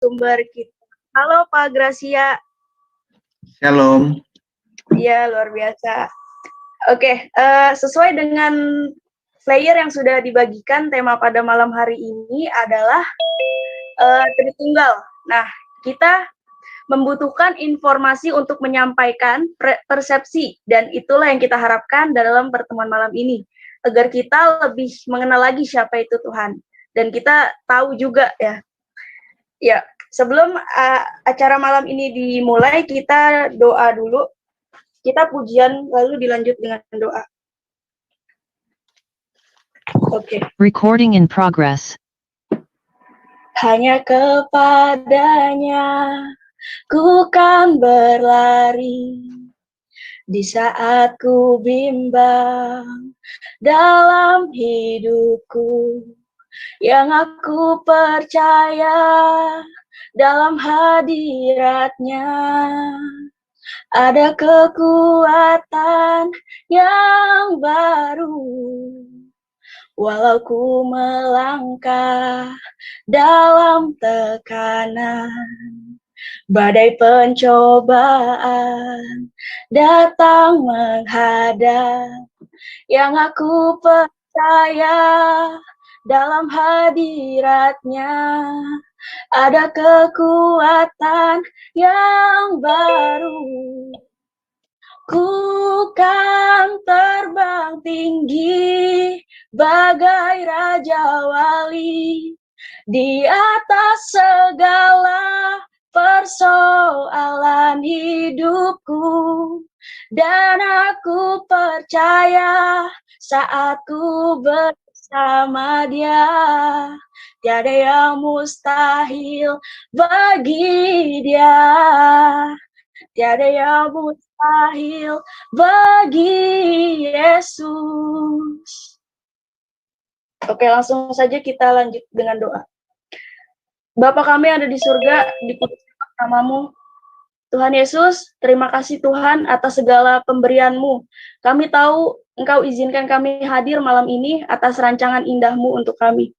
Sumber kita. Halo Pak Gracia. Shalom. Iya, luar biasa. Oke, sesuai dengan flyer yang sudah dibagikan, tema pada malam hari ini adalah Tritunggal. Nah, kita membutuhkan informasi untuk menyampaikan persepsi, dan itulah yang kita harapkan dalam pertemuan malam ini, agar kita lebih mengenal lagi siapa itu Tuhan. Dan kita tahu juga ya, sebelum acara malam ini dimulai, kita doa dulu. Kita pujian, lalu dilanjut dengan doa. Oke. Recording in progress. Hanya kepadanya ku kan berlari di saat ku bimbang dalam hidupku, yang aku percaya dalam hadiratnya ada kekuatan yang baru. Walau ku melangkah dalam tekanan, badai pencobaan datang menghadap, yang aku percaya dalam hadiratnya ada kekuatan yang baru. Ku kan terbang tinggi bagai Raja Wali di atas segala persoalan hidupku, dan aku percaya saat ku bersama Dia, tiada yang mustahil bagi Dia, tiada yang mustahil bagi Yesus. Oke, langsung saja kita lanjut dengan doa. Bapa kami yang ada di surga, dikuduskan namamu. Tuhan Yesus, terima kasih Tuhan atas segala pemberian-Mu. Kami tahu Engkau izinkan kami hadir malam ini atas rancangan indah-Mu untuk kami.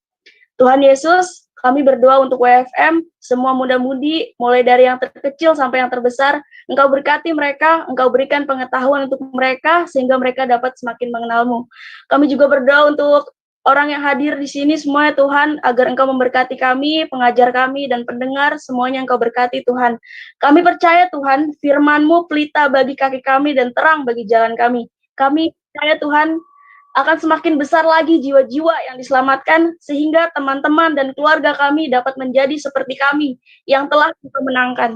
Tuhan Yesus, kami berdoa untuk WFM, semua muda-mudi, mulai dari yang terkecil sampai yang terbesar, Engkau berkati mereka, Engkau berikan pengetahuan untuk mereka, sehingga mereka dapat semakin mengenal-Mu. Kami juga berdoa untuk orang yang hadir di sini semuanya Tuhan, agar Engkau memberkati kami, pengajar kami, dan pendengar, semuanya Engkau berkati Tuhan. Kami percaya Tuhan, firman-Mu pelita bagi kaki kami dan terang bagi jalan kami. Kami percaya Tuhan, akan semakin besar lagi jiwa-jiwa yang diselamatkan, sehingga teman-teman dan keluarga kami dapat menjadi seperti kami, yang telah kita menangkan.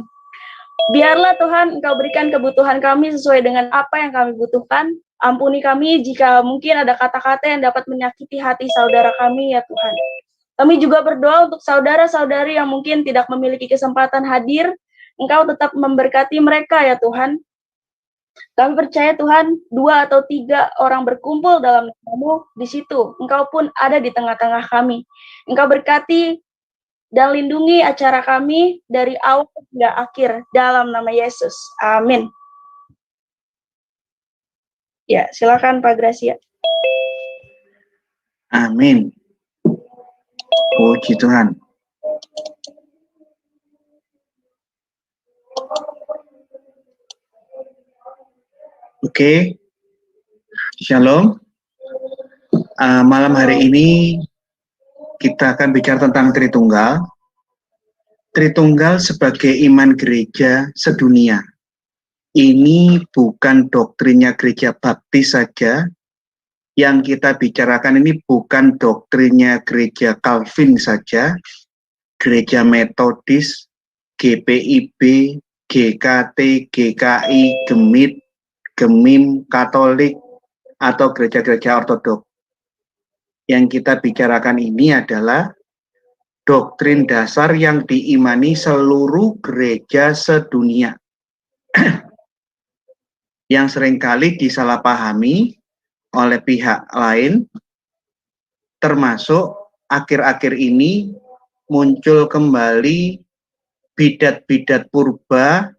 Biarlah Tuhan Engkau berikan kebutuhan kami sesuai dengan apa yang kami butuhkan. Ampuni kami jika mungkin ada kata-kata yang dapat menyakiti hati saudara kami ya Tuhan. Kami juga berdoa untuk saudara-saudari yang mungkin tidak memiliki kesempatan hadir. Engkau tetap memberkati mereka ya Tuhan. Kami percaya Tuhan, 2 atau 3 orang berkumpul dalam nama-Mu, di situ Engkau pun ada di tengah-tengah kami. Engkau berkati dan lindungi acara kami dari awal hingga akhir, dalam nama Yesus. Amin. Ya, silakan Pak Gracia. Amin. Puji Tuhan. Oke. Shalom. Malam hari ini kita akan bicara tentang Tritunggal. Tritunggal sebagai iman gereja sedunia. ini bukan doktrinnya gereja baptis saja. Yang kita bicarakan ini bukan doktrinnya gereja Calvin saja, gereja Metodis, GPIB, GKT, GKI, Gemit, Gemim, Katolik, atau gereja-gereja ortodok. Yang kita bicarakan ini adalah doktrin dasar yang diimani seluruh gereja sedunia. Yang seringkali disalahpahami oleh pihak lain, termasuk akhir-akhir ini muncul kembali bidat-bidat purba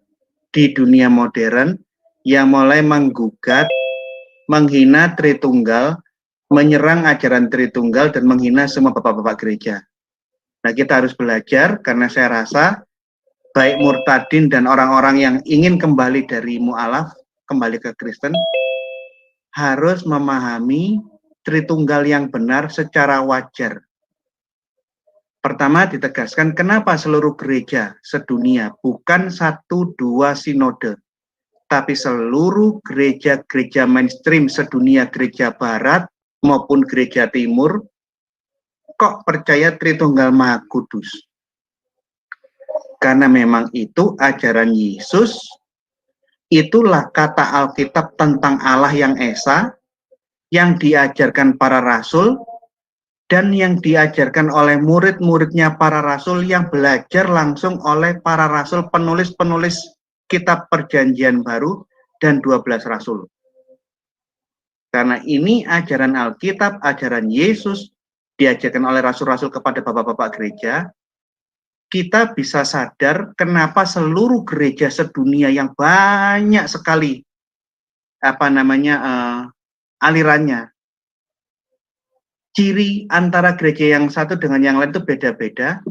di dunia modern yang mulai menggugat, menghina Tritunggal, menyerang ajaran Tritunggal, dan menghina semua bapak-bapak gereja. Nah, kita harus belajar, karena saya rasa baik murtadin dan orang-orang yang ingin kembali dari mu'alaf, kembali ke Kristen, harus memahami Tritunggal yang benar secara wajar. Pertama, ditegaskan kenapa seluruh gereja sedunia, bukan 1-2 sinode, tapi seluruh gereja-gereja mainstream sedunia, gereja barat maupun gereja timur, kok percaya Tritunggal Maha Kudus. Karena memang itu ajaran Yesus, itulah kata Alkitab tentang Allah yang esa, yang diajarkan para rasul, dan yang diajarkan oleh murid-muridnya para rasul yang belajar langsung oleh para rasul, penulis-penulis kitab perjanjian baru dan 12 rasul. Karena ini ajaran Alkitab, ajaran Yesus, diajarkan oleh rasul-rasul kepada bapak-bapak gereja, kita bisa sadar kenapa seluruh gereja sedunia yang banyak sekali alirannya. Ciri antara gereja yang satu dengan yang lain itu beda-beda.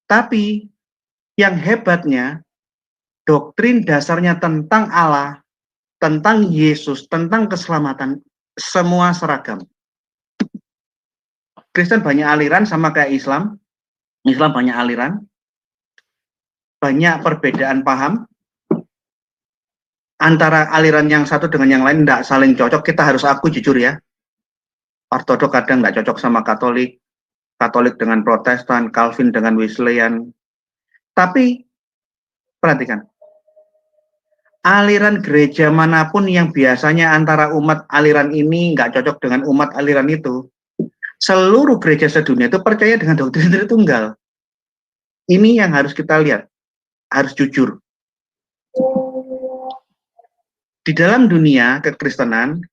Tapi yang hebatnya, doktrin dasarnya tentang Allah, tentang Yesus, tentang keselamatan, semua seragam. Kristen banyak aliran sama kayak Islam. Islam banyak aliran, banyak perbedaan paham, antara aliran yang satu dengan yang lain tidak saling cocok. Kita harus akui jujur ya, Ortodok kadang nggak cocok sama Katolik, Katolik dengan Protestan, Calvin dengan Wesleyan. Tapi perhatikan, aliran gereja manapun yang biasanya antara umat aliran ini nggak cocok dengan umat aliran itu, seluruh gereja sedunia itu percaya dengan doktrin Tritunggal. Ini yang harus kita lihat, harus jujur. Di dalam dunia kekristenan,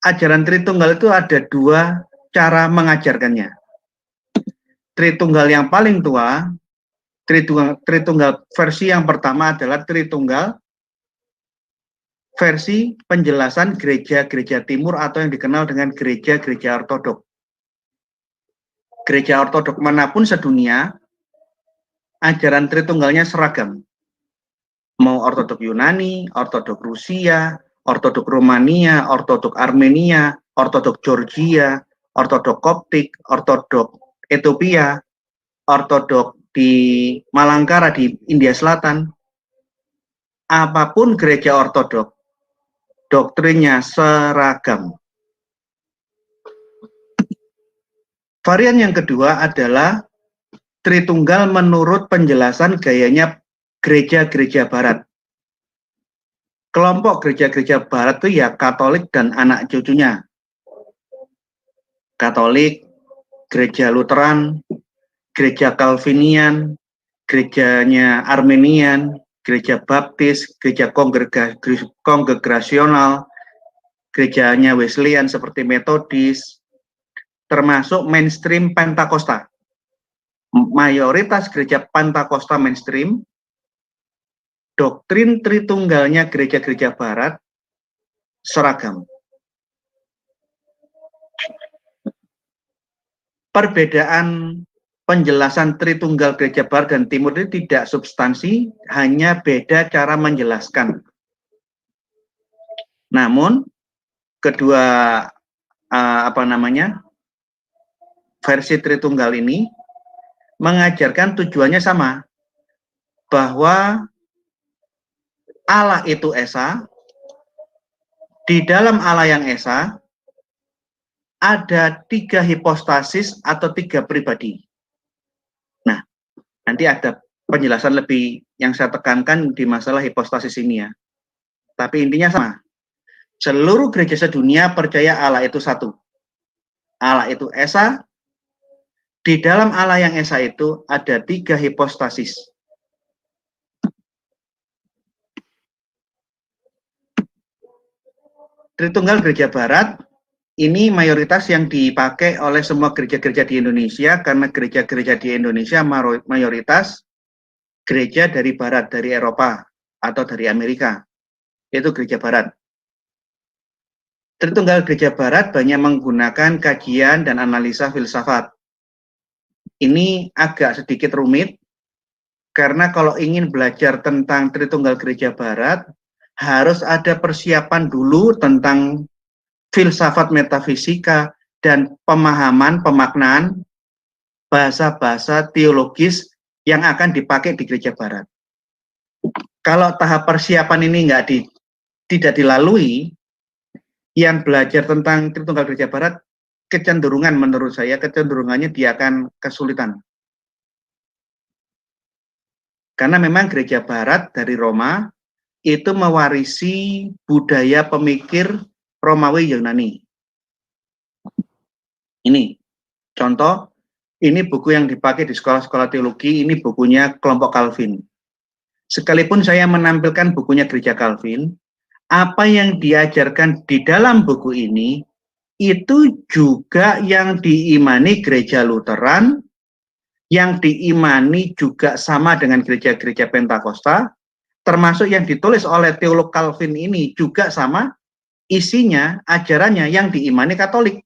ajaran Tritunggal itu ada 2 cara mengajarkannya. Tritunggal yang paling tua, Tritunggal versi yang pertama adalah Tritunggal versi penjelasan gereja-gereja timur atau yang dikenal dengan gereja-gereja ortodok. Gereja ortodok manapun sedunia, ajaran Tritunggalnya seragam. Mau ortodok Yunani, ortodok Rusia, ortodok Romania, ortodok Armenia, ortodok Georgia, ortodok Koptik, ortodok Ethiopia, ortodok di Malangkara di India Selatan. Apapun gereja ortodok, doktrinnya seragam. Varian yang kedua adalah Tritunggal menurut penjelasan gayanya gereja-gereja barat. Kelompok gereja-gereja barat itu ya Katolik dan anak cucunya. Katolik, gereja Lutheran, gereja Calvinian, gerejanya Armenian, gereja Baptis, gereja kongregasional, gerejanya Wesleyan seperti Metodis, termasuk mainstream Pentakosta. Mayoritas gereja Pentakosta mainstream, doktrin Tritunggalnya gereja-gereja barat seragam. Perbedaan penjelasan Tritunggal gereja barat dan timur ini tidak substansi, hanya beda cara menjelaskan. Namun kedua versi Tritunggal ini mengajarkan tujuannya sama, bahwa Allah itu Esa, di dalam Allah yang Esa ada 3 hipostasis atau 3 pribadi. Nah, nanti ada penjelasan lebih yang saya tekankan di masalah hipostasis ini ya. Tapi intinya sama. Seluruh gereja sedunia percaya Allah itu satu. Allah itu Esa. Di dalam Allah yang Esa itu ada 3 hipostasis. Tritunggal Gereja Barat ini mayoritas yang dipakai oleh semua gereja-gereja di Indonesia, karena gereja-gereja di Indonesia mayoritas gereja dari Barat, dari Eropa atau dari Amerika. Itu gereja Barat. Tritunggal Gereja Barat banyak menggunakan kajian dan analisa filsafat. Ini agak sedikit rumit, karena kalau ingin belajar tentang Tritunggal Gereja Barat, harus ada persiapan dulu tentang filsafat metafisika dan pemahaman, pemaknaan bahasa-bahasa teologis yang akan dipakai di Gereja Barat. Kalau tahap persiapan ini tidak dilalui, yang belajar tentang Tritunggal Gereja Barat, kecenderungan menurut saya, kecenderungannya dia akan kesulitan. Karena memang Gereja Barat dari Roma itu mewarisi budaya pemikir Romawi Yunani. Ini contoh, ini buku yang dipakai di sekolah-sekolah teologi, ini bukunya kelompok Calvin. Sekalipun saya menampilkan bukunya Gereja Calvin, apa yang diajarkan di dalam buku ini itu juga yang diimani Gereja Lutheran, yang diimani juga sama dengan gereja-gereja Pentakosta, termasuk yang ditulis oleh teolog Calvin ini juga sama, isinya, ajarannya yang diimani Katolik.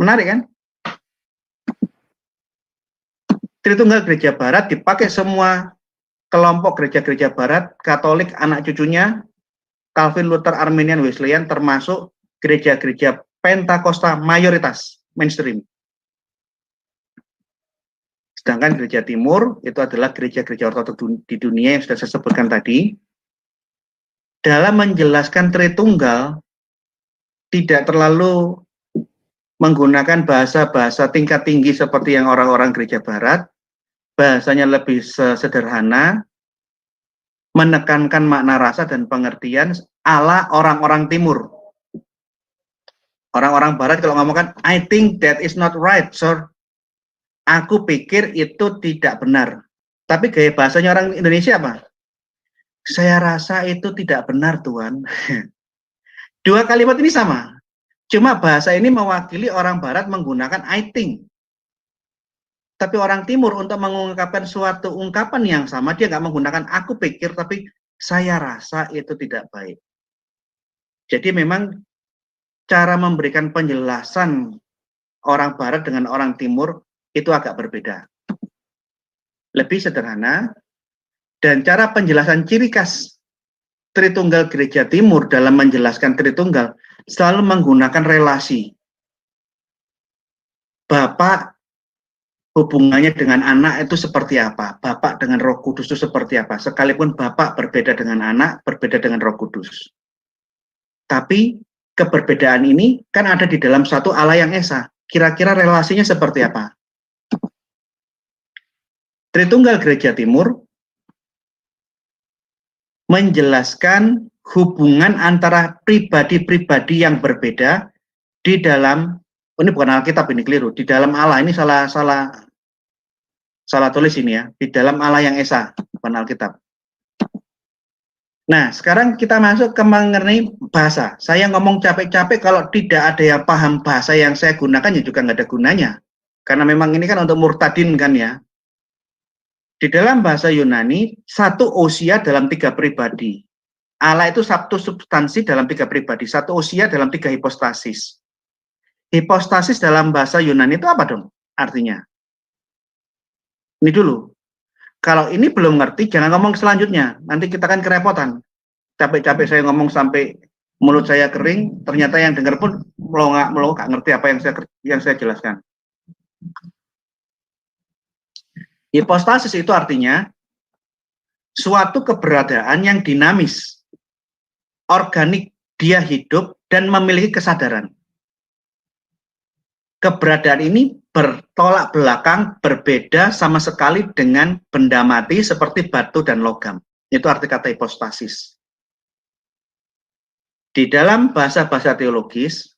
Menarik kan? Tritunggal Gereja Barat dipakai semua kelompok gereja-gereja Barat, Katolik, anak cucunya, Calvin, Luther, Arminian, Wesleyan, termasuk gereja-gereja Pentakosta mayoritas, mainstream. Sedangkan gereja timur itu adalah gereja-gereja ortodoks di dunia yang sudah saya sebutkan tadi. Dalam menjelaskan Tritunggal, tidak terlalu menggunakan bahasa-bahasa tingkat tinggi seperti yang orang-orang gereja Barat. Bahasanya lebih sederhana, menekankan makna rasa dan pengertian ala orang-orang timur. Orang-orang Barat kalau ngomongkan, I think that is not right, sir. Aku pikir itu tidak benar. Tapi gaya bahasanya orang Indonesia apa? Saya rasa itu tidak benar, Tuhan. Dua kalimat ini sama. Cuma bahasa ini mewakili orang Barat menggunakan I think. Tapi orang Timur untuk mengungkapkan suatu ungkapan yang sama, dia nggak menggunakan aku pikir, tapi saya rasa itu tidak baik. Jadi memang cara memberikan penjelasan orang Barat dengan orang Timur itu agak berbeda. Lebih sederhana, dan cara penjelasan ciri khas Tritunggal Gereja Timur dalam menjelaskan Tritunggal selalu menggunakan relasi. Bapak hubungannya dengan anak itu seperti apa? Bapak dengan Roh Kudus itu seperti apa? Sekalipun Bapak berbeda dengan anak, berbeda dengan Roh Kudus. Tapi keberbedaan ini kan ada di dalam satu Allah yang Esa. Kira-kira relasinya seperti apa? Tritunggal Gereja Timur menjelaskan hubungan antara pribadi-pribadi yang berbeda di dalam, ini bukan Alkitab, ini keliru, di dalam Allah, ini salah tulis ini ya, di dalam Allah yang Esa, bukan Alkitab. Nah, sekarang kita masuk ke mengenai bahasa. Saya ngomong capek-capek, kalau tidak ada yang paham bahasa yang saya gunakan, ya juga nggak ada gunanya. Karena memang ini kan untuk murtadin kan ya. Di dalam bahasa Yunani, satu ousia dalam 3 pribadi. Allah itu satu substansi dalam 3 pribadi, satu ousia dalam 3 hipostasis. Hipostasis dalam bahasa Yunani itu apa dong artinya? Ini dulu. Kalau ini belum ngerti, jangan ngomong selanjutnya. Nanti kita kan kerepotan. Capek-capek saya ngomong sampai mulut saya kering, ternyata yang dengar pun melongak ngerti apa yang saya jelaskan. Hipostasis itu artinya suatu keberadaan yang dinamis, organik, dia hidup dan memiliki kesadaran. Keberadaan ini bertolak belakang, berbeda sama sekali dengan benda mati seperti batu dan logam. Itu arti kata hipostasis. Di dalam bahasa-bahasa teologis,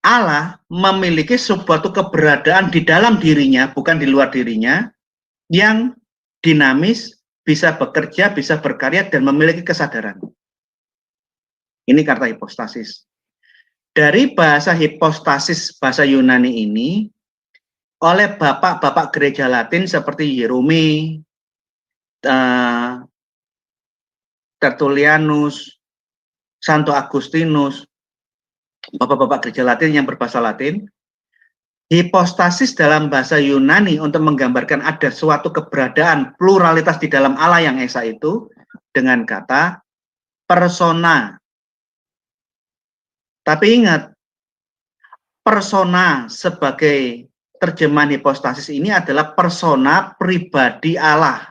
Allah memiliki suatu keberadaan di dalam dirinya, bukan di luar dirinya, yang dinamis, bisa bekerja, bisa berkarya, dan memiliki kesadaran. Ini kata hipostasis. Dari bahasa hipostasis, bahasa Yunani ini, oleh bapak-bapak gereja Latin seperti Yerome, Tertullianus, Santo Agustinus, bapak-bapak gereja Latin yang berbahasa Latin, hipostasis dalam bahasa Yunani untuk menggambarkan ada suatu keberadaan pluralitas di dalam Allah yang esa itu dengan kata persona. Tapi ingat, persona sebagai terjemahan hipostasis ini adalah persona pribadi Allah.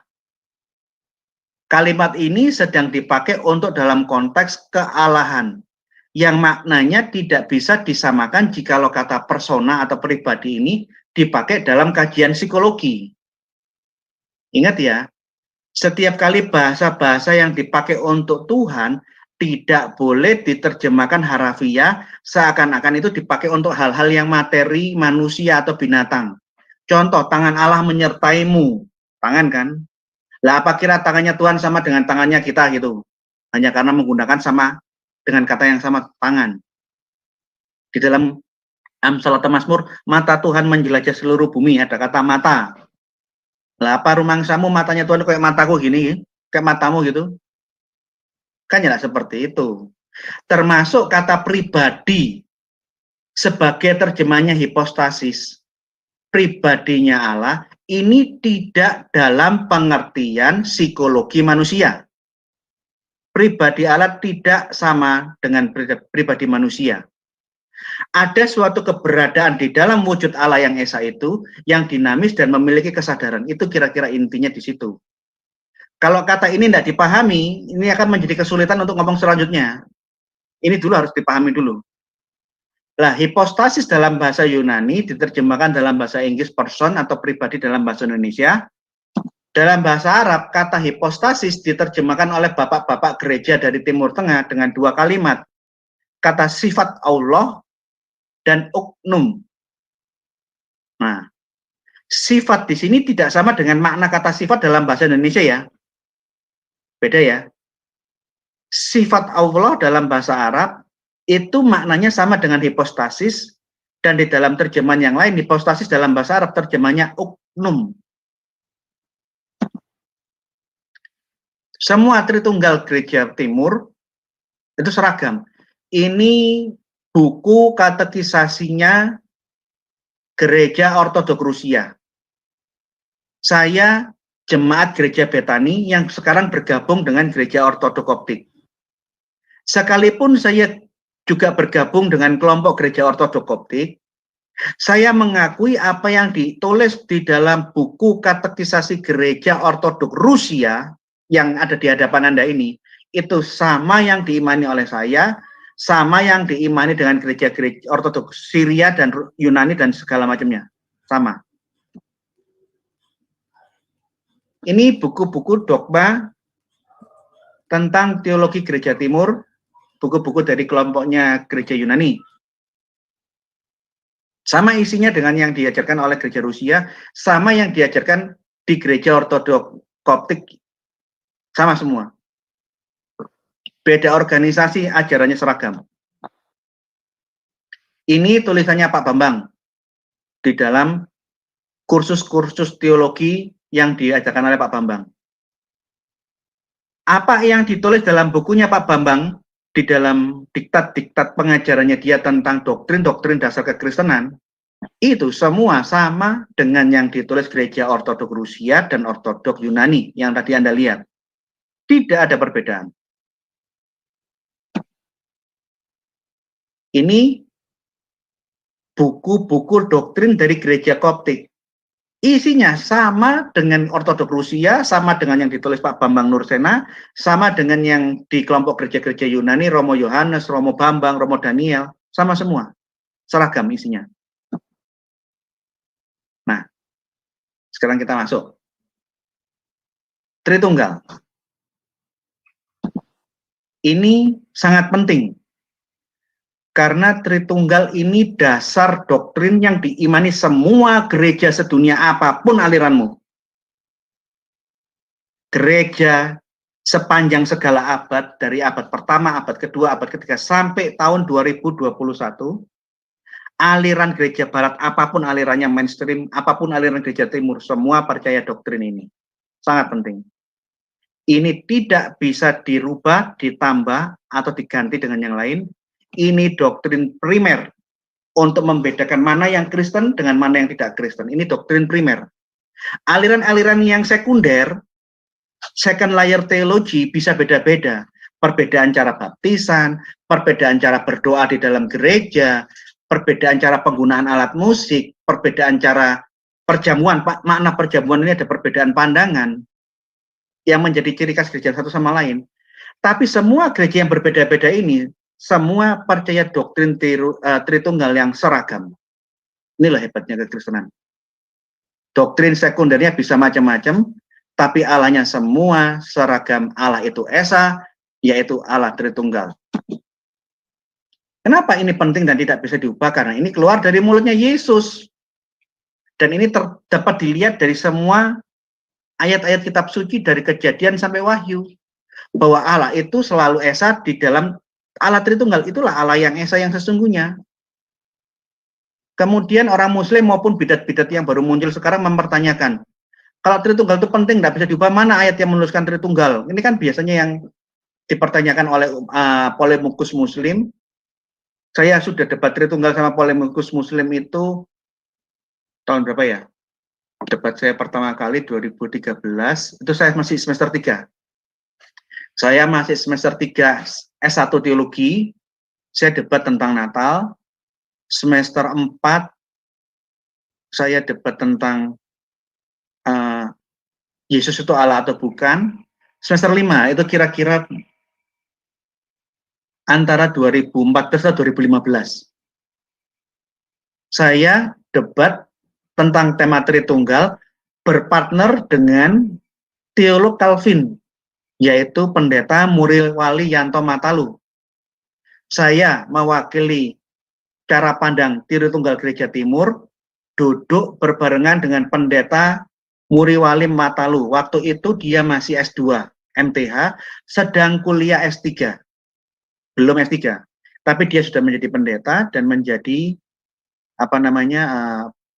Kalimat ini sedang dipakai untuk dalam konteks kealahan, yang maknanya tidak bisa disamakan jikalau kata persona atau pribadi ini dipakai dalam kajian psikologi. Ingat ya, setiap kali bahasa-bahasa yang dipakai untuk Tuhan tidak boleh diterjemahkan harafiah seakan-akan itu dipakai untuk hal-hal yang materi, manusia atau binatang. Contoh, tangan Allah menyertaimu. Tangan kan? Lah apa kira tangannya Tuhan sama dengan tangannya kita gitu? Hanya karena menggunakan sama dengan kata yang sama, tangan. Di dalam Amsal atau Mazmur, mata Tuhan menjelajah seluruh bumi, ada kata mata. Lah apa rumangsamu matanya Tuhan kayak mataku gini, kayak matamu gitu? Kan ya seperti itu. Termasuk kata pribadi sebagai terjemahnya hipostasis. Pribadinya Allah ini tidak dalam pengertian psikologi manusia. Pribadi Allah tidak sama dengan pribadi manusia. Ada suatu keberadaan di dalam wujud Allah yang esa itu yang dinamis dan memiliki kesadaran. Itu kira-kira intinya di situ. Kalau kata ini tidak dipahami, ini akan menjadi kesulitan untuk ngomong selanjutnya. Ini dulu harus dipahami dulu. Lah, hipostasis dalam bahasa Yunani diterjemahkan dalam bahasa Inggris person atau pribadi dalam bahasa Indonesia. Dalam bahasa Arab, kata hipostasis diterjemahkan oleh bapak-bapak gereja dari Timur Tengah dengan dua kalimat. Kata sifat Allah dan uknum. Nah, sifat di sini tidak sama dengan makna kata sifat dalam bahasa Indonesia ya. Beda ya. Sifat Allah dalam bahasa Arab itu maknanya sama dengan hipostasis, dan di dalam terjemahan yang lain hipostasis dalam bahasa Arab terjemahnya uknum. Semua Tritunggal Gereja Timur itu seragam. Ini buku katekisasinya Gereja Ortodok Rusia. Saya jemaat Gereja Betani yang sekarang bergabung dengan Gereja Ortodok Koptik. Sekalipun saya juga bergabung dengan kelompok Gereja Ortodok Koptik, saya mengakui apa yang ditulis di dalam buku katekisasi Gereja Ortodok Rusia yang ada di hadapan Anda ini, itu sama yang diimani oleh saya, sama yang diimani dengan gereja-gereja Ortodok Syria dan Yunani dan segala macamnya. Sama. Ini buku-buku dogma tentang teologi Gereja Timur, buku-buku dari kelompoknya Gereja Yunani. Sama isinya dengan yang diajarkan oleh Gereja Rusia, sama yang diajarkan di Gereja Ortodok Koptik, sama semua. Beda organisasi, ajarannya seragam. Ini tulisannya Pak Bambang di dalam kursus-kursus teologi yang diajarkan oleh Pak Bambang. Apa yang ditulis dalam bukunya Pak Bambang di dalam diktat-diktat pengajarannya dia tentang doktrin-doktrin dasar kekristenan, itu semua sama dengan yang ditulis Gereja Ortodok Rusia dan Ortodok Yunani yang tadi Anda lihat. Tidak ada perbedaan. Ini buku-buku doktrin dari Gereja Koptik. Isinya sama dengan Ortodok Rusia, sama dengan yang ditulis Pak Bambang Nursena, sama dengan yang di kelompok gereja-gereja Yunani, Romo Yohanes, Romo Bambang, Romo Daniel, sama semua, seragam isinya. Nah, sekarang kita masuk. Tritunggal. Ini sangat penting. Karena Tritunggal ini dasar doktrin yang diimani semua gereja sedunia apapun aliranmu. Gereja sepanjang segala abad, dari abad pertama, abad kedua, abad ketiga, sampai tahun 2021, aliran gereja barat, apapun alirannya mainstream, apapun aliran gereja timur, semua percaya doktrin ini. Sangat penting. Ini tidak bisa dirubah, ditambah, atau diganti dengan yang lain. Ini doktrin primer untuk membedakan mana yang Kristen dengan mana yang tidak Kristen. Ini doktrin primer. Aliran-aliran yang sekunder, second layer teologi bisa beda-beda. Perbedaan cara baptisan, perbedaan cara berdoa di dalam gereja, perbedaan cara penggunaan alat musik, perbedaan cara perjamuan. Makna perjamuan ini ada perbedaan pandangan yang menjadi ciri khas gereja satu sama lain. Tapi semua gereja yang berbeda-beda ini, semua percaya doktrin Tritunggal yang seragam. Inilah hebatnya kekristenan. Doktrin sekundernya bisa macam-macam, tapi Allahnya semua seragam. Allah itu Esa, yaitu Allah Tritunggal. Kenapa ini penting dan tidak bisa diubah? Karena ini keluar dari mulutnya Yesus. Dan ini dapat dilihat dari semua ayat-ayat kitab suci dari Kejadian sampai Wahyu. Bahwa Allah itu selalu Esa di dalam Allah Tritunggal, itulah Allah yang Esa yang sesungguhnya. Kemudian orang Muslim maupun bidat-bidat yang baru muncul sekarang mempertanyakan, kalau Tritunggal itu penting, tidak bisa diubah, mana ayat yang menuliskan Tritunggal? Ini kan biasanya yang dipertanyakan oleh polemikus Muslim. Saya sudah debat Tritunggal sama polemikus Muslim itu tahun berapa ya? Debat saya pertama kali 2013, itu saya masih semester 3. Saya masih semester 3 S1 Teologi, saya debat tentang Natal. Semester 4, saya debat tentang Yesus itu Allah atau bukan. Semester 5, itu kira-kira antara 2014 atau 2015. Saya debat tentang tema Tritunggal berpartner dengan teolog Calvin, yaitu Pendeta Muril Wali Yanto Matalu. Saya mewakili cara pandang Tritunggal Gereja Timur, duduk berbarengan dengan Pendeta Muri Wali Matalu. Waktu itu dia masih S2, MTH, sedang kuliah S3. Belum S3, tapi dia sudah menjadi pendeta dan menjadi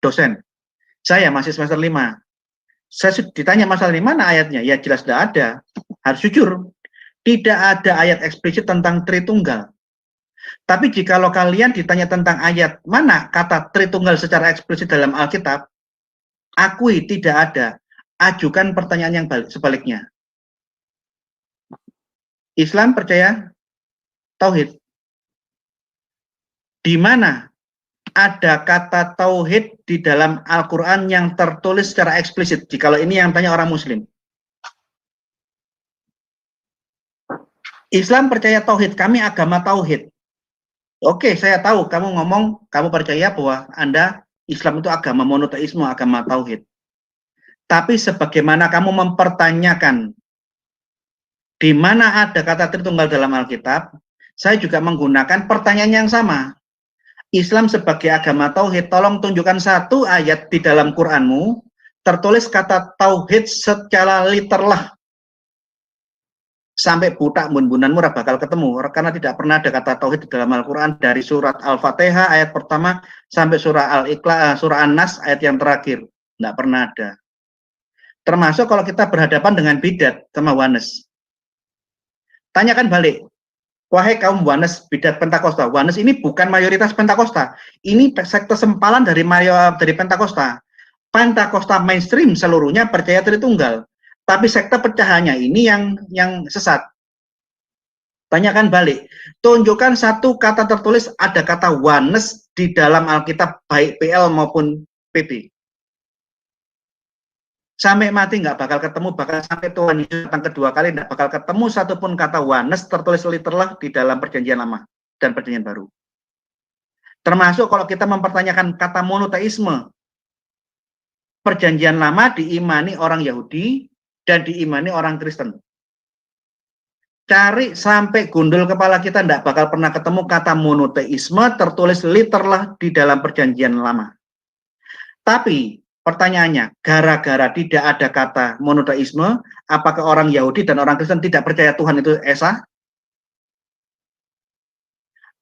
dosen. Saya masih semester 5. Saya ditanya masalah di mana ayatnya? Ya jelas tidak ada. Harus jujur. Tidak ada ayat eksplisit tentang Tritunggal. Tapi jikalau kalian ditanya tentang ayat mana kata Tritunggal secara eksplisit dalam Alkitab, akui tidak ada. Ajukan pertanyaan yang sebaliknya. Islam percaya tauhid. Di mana ada kata tauhid di dalam Al-Quran yang tertulis secara eksplisit? Jikalau ini yang tanya orang Muslim. Islam percaya tauhid, kami agama tauhid. Oke, saya tahu kamu ngomong, kamu percaya bahwa Anda Islam itu agama monoteisme, agama tauhid. Tapi sebagaimana kamu mempertanyakan di mana ada kata Tritunggal dalam Alkitab, saya juga menggunakan pertanyaan yang sama. Islam sebagai agama tauhid, tolong tunjukkan satu ayat di dalam Qur'anmu tertulis kata tauhid secara literal. Sampai butak bun-bunanmu bakal ketemu, karena tidak pernah ada kata tauhid di dalam Al-Quran dari surat Al-Fatihah ayat pertama sampai surah Al-Ikhlas, surah An-Nas ayat yang terakhir, tidak pernah ada. Termasuk kalau kita berhadapan dengan bidat sama Wanes, tanyakan balik, wahai kaum Wanes, bidat Pentakosta. Wanes ini bukan mayoritas Pentakosta, ini sekte sempalan dari Pentakosta. Pentakosta mainstream seluruhnya percaya Tritunggal. Tapi sekte pecahannya ini yang sesat. Tanyakan balik. Tunjukkan satu kata tertulis ada kata Wanes di dalam Alkitab baik PL maupun PP. Sampai mati nggak bakal ketemu, bahkan sampai Tuhan Yesus datang kedua kali nggak bakal ketemu satupun kata oneness tertulis literal di dalam perjanjian lama dan perjanjian baru. Termasuk kalau kita mempertanyakan kata monoteisme, perjanjian lama diimani orang Yahudi dan diimani orang Kristen. Cari sampai gundul kepala kita nggak bakal pernah ketemu kata monoteisme tertulis literal di dalam perjanjian lama. Tapi pertanyaannya, gara-gara tidak ada kata monoteisme, apakah orang Yahudi dan orang Kristen tidak percaya Tuhan itu esa?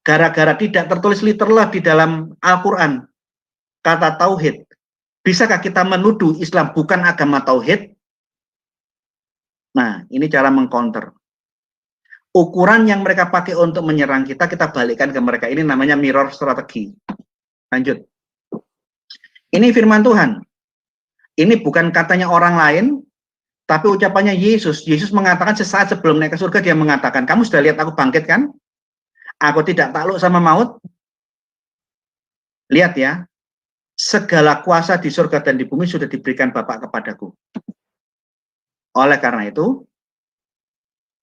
Gara-gara tidak tertulis literal di dalam Al-Quran, kata tauhid, bisakah kita menuduh Islam bukan agama tauhid? Nah, ini cara mengcounter. Ukuran yang mereka pakai untuk menyerang kita, kita balikkan ke mereka. Ini namanya mirror strategi. Lanjut. Ini firman Tuhan. Ini bukan katanya orang lain, tapi ucapannya Yesus. Yesus mengatakan sesaat sebelum naik ke surga, dia mengatakan, kamu sudah lihat aku bangkit kan? Aku tidak takluk sama maut. Lihat ya, segala kuasa di surga dan di bumi sudah diberikan Bapa kepadaku. Oleh karena itu,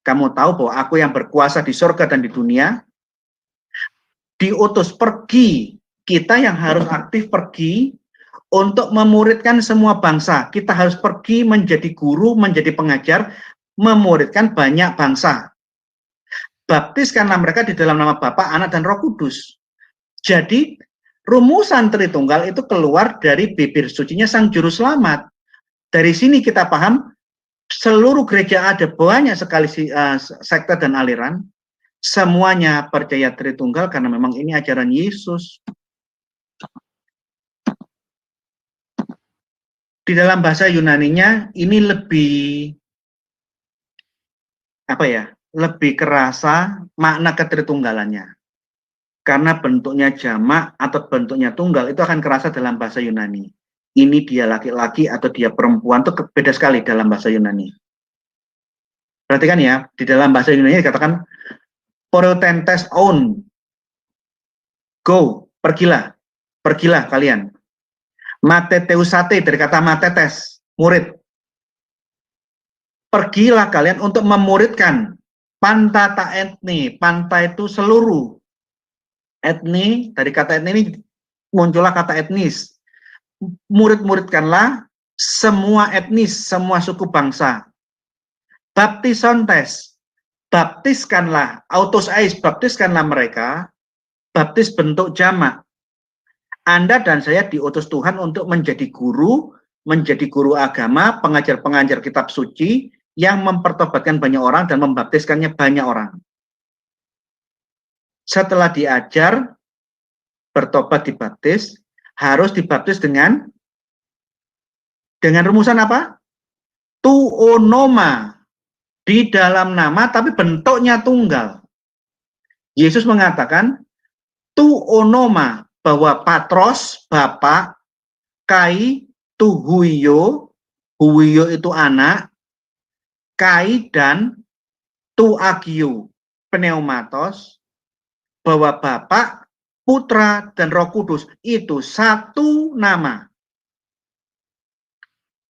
kamu tahu bahwa aku yang berkuasa di surga dan di dunia, diutus pergi, kita yang harus aktif pergi, untuk memuridkan semua bangsa. Kita harus pergi menjadi guru, menjadi pengajar, memuridkan banyak bangsa. Baptiskanlah mereka di dalam nama Bapa, Anak, dan Roh Kudus. Jadi, rumusan Tritunggal itu keluar dari bibir sucinya Sang Juru Selamat. Dari sini kita paham, seluruh gereja ada banyak sekali sekte dan aliran, semuanya percaya Tritunggal karena memang ini ajaran Yesus. Di dalam bahasa Yunaninya ini lebih lebih kerasa makna ketritunggalannya. Karena bentuknya jamak atau bentuknya tunggal itu akan kerasa dalam bahasa Yunani. Ini dia laki-laki atau dia perempuan, itu beda sekali dalam bahasa Yunani. Perhatikan ya, di dalam bahasa Yunani dikatakan porotentes on. Go, pergilah kalian. Mateteusate dari kata matetes, murid. Pergilah kalian untuk memuridkan pantata etni. Panta itu seluruh. Etni, dari kata etni ini muncullah kata etnis. Murid-muridkanlah semua etnis, semua suku bangsa. Baptisontes, baptiskanlah, autos ais, baptiskanlah mereka. Baptis bentuk jamak. Anda dan saya diutus Tuhan untuk menjadi guru agama, pengajar-pengajar kitab suci yang mempertobatkan banyak orang dan membaptiskannya banyak orang. Setelah diajar, bertobat dibaptis, harus dibaptis dengan rumusan apa? Tuonoma, di dalam nama tapi bentuknya tunggal. Yesus mengatakan, tuonoma, bahwa patros, bapak, kai, tu huio itu anak, kai dan tu agio, pneumatos, bahwa Bapa, Putra, dan Roh Kudus itu satu nama.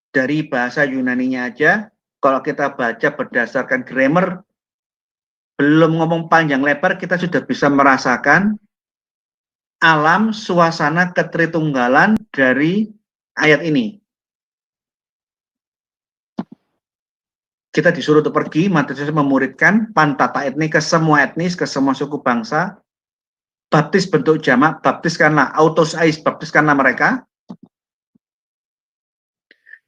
Dari bahasa Yunaninya aja, kalau kita baca berdasarkan grammar, belum ngomong panjang lebar, kita sudah bisa merasakan alam suasana ketritunggalan dari ayat ini. Kita disuruh untuk pergi, Matius memuridkan pantata etni ke semua etnis, ke semua suku bangsa. Baptis bentuk jamak, baptiskanlah, autos ais, baptiskanlah mereka.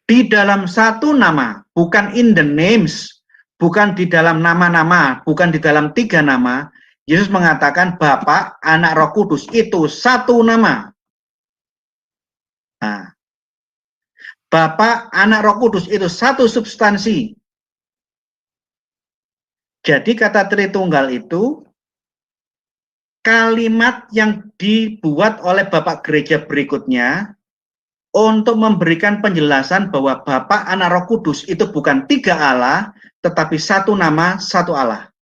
Di dalam satu nama, bukan in the names, bukan di dalam nama-nama, bukan di dalam 3 nama. Yesus mengatakan Bapa, Anak, Roh Kudus itu satu nama. Nah, Bapa, Anak, Roh Kudus itu satu substansi. Jadi kata Tritunggal itu kalimat yang dibuat oleh Bapak Gereja berikutnya untuk memberikan penjelasan bahwa Bapa, Anak, Roh Kudus itu bukan 3 Allah, tetapi satu nama, satu Allah.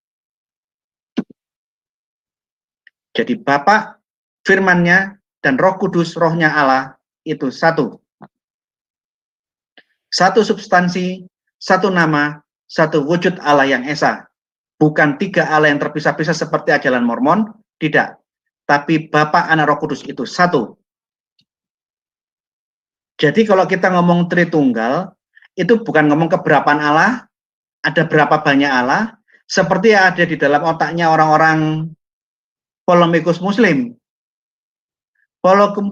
Jadi Bapa, firman-Nya, dan Roh Kudus, rohnya Allah, itu satu. Satu substansi, satu nama, satu wujud Allah yang esa. Bukan tiga Allah yang terpisah-pisah seperti ajaran Mormon, tidak. Tapi Bapa, Anak, Roh Kudus itu satu. Jadi kalau kita ngomong Tritunggal, itu bukan ngomong keberapaan Allah, ada berapa banyak Allah, seperti yang ada di dalam otaknya orang-orang polemikus Muslim.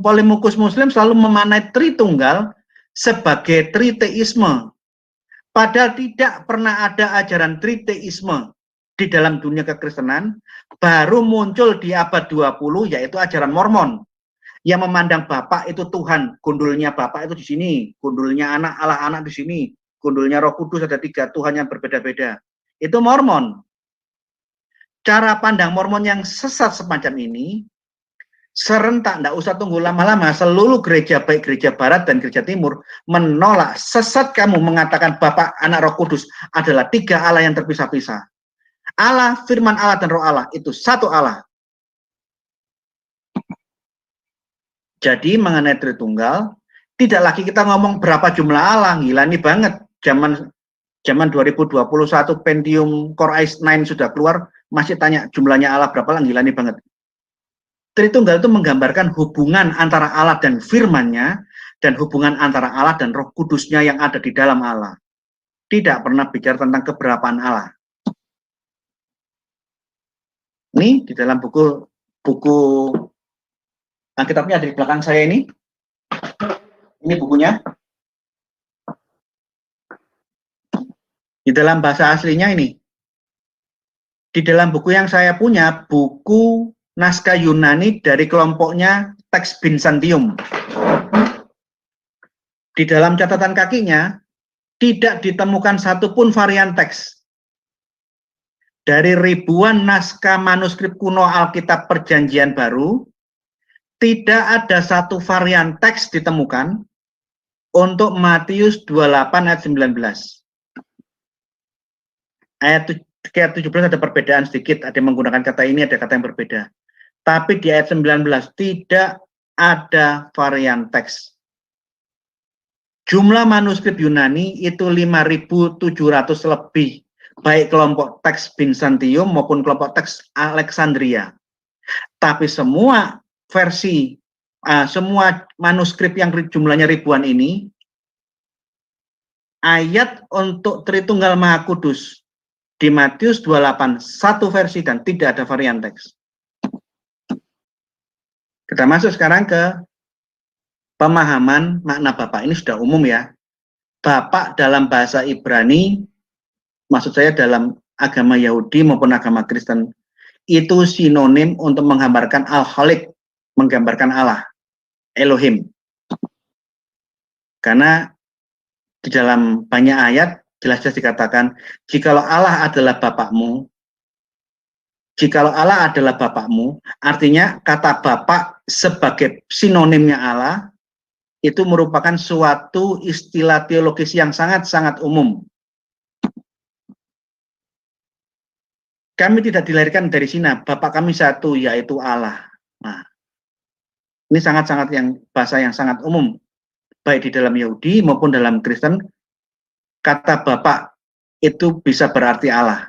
Polemikus Muslim selalu memaknai Tritunggal sebagai triteisme. Padahal tidak pernah ada ajaran triteisme di dalam dunia kekristenan, baru muncul di abad 20, yaitu ajaran Mormon, yang memandang Bapa itu Tuhan, gundulnya Bapa itu di sini, gundulnya anak, Allah anak di sini, gundulnya Roh Kudus ada tiga, Tuhan yang berbeda-beda. Itu Mormon. Cara pandang Mormon yang sesat semacam ini, serentak, tidak usah tunggu lama-lama, seluruh gereja, baik gereja Barat dan gereja Timur, menolak. Sesat kamu mengatakan Bapa, Anak, Roh Kudus adalah tiga Allah yang terpisah-pisah. Allah, firman Allah, dan roh Allah itu satu Allah. Jadi mengenai Tritunggal, tidak lagi kita ngomong berapa jumlah Allah, gila nih banget. Zaman 2021 Pentium Core i9 sudah keluar, masih tanya jumlahnya Allah berapa lah, gila nih banget. Tritunggal itu menggambarkan hubungan antara Allah dan firman-Nya, dan hubungan antara Allah dan Roh Kudusnya yang ada di dalam Allah. Tidak pernah bicara tentang keberapaan Allah. Ini di dalam buku Alkitabnya ada di belakang saya ini. Ini bukunya. Di dalam bahasa aslinya ini. Di dalam buku yang saya punya, buku naskah Yunani dari kelompoknya Teks Byzantium. Di dalam catatan kakinya, tidak ditemukan satupun varian teks. Dari ribuan naskah manuskrip kuno Alkitab Perjanjian Baru, tidak ada satu varian teks ditemukan untuk Matius 28 ayat 19. Ayat 17 ada perbedaan sedikit, ada yang menggunakan kata ini, ada kata yang berbeda. Tapi di ayat 19 tidak ada varian teks. Jumlah manuskrip Yunani itu 5.700 lebih, baik kelompok teks Byzantium maupun kelompok teks Alexandria. Tapi semua versi, semua manuskrip yang jumlahnya ribuan ini, ayat untuk Tritunggal Maha Kudus di Matius 28, satu versi dan tidak ada varian teks. Kita masuk sekarang ke pemahaman makna Bapa. Ini sudah umum ya. Bapa dalam bahasa Ibrani, maksud saya dalam agama Yahudi maupun agama Kristen, itu sinonim untuk menggambarkan Al-Khaliq, menggambarkan Allah, Elohim. Karena di dalam banyak ayat jelas-jelas dikatakan, jikalau Allah adalah Bapakmu, artinya kata Bapak sebagai sinonimnya Allah, itu merupakan suatu istilah teologis yang sangat-sangat umum. Kami tidak dilahirkan dari Zina, Bapak kami satu, yaitu Allah. Nah, ini sangat-sangat bahasa yang sangat umum, baik di dalam Yahudi maupun dalam Kristen. Kata Bapak itu bisa berarti Allah.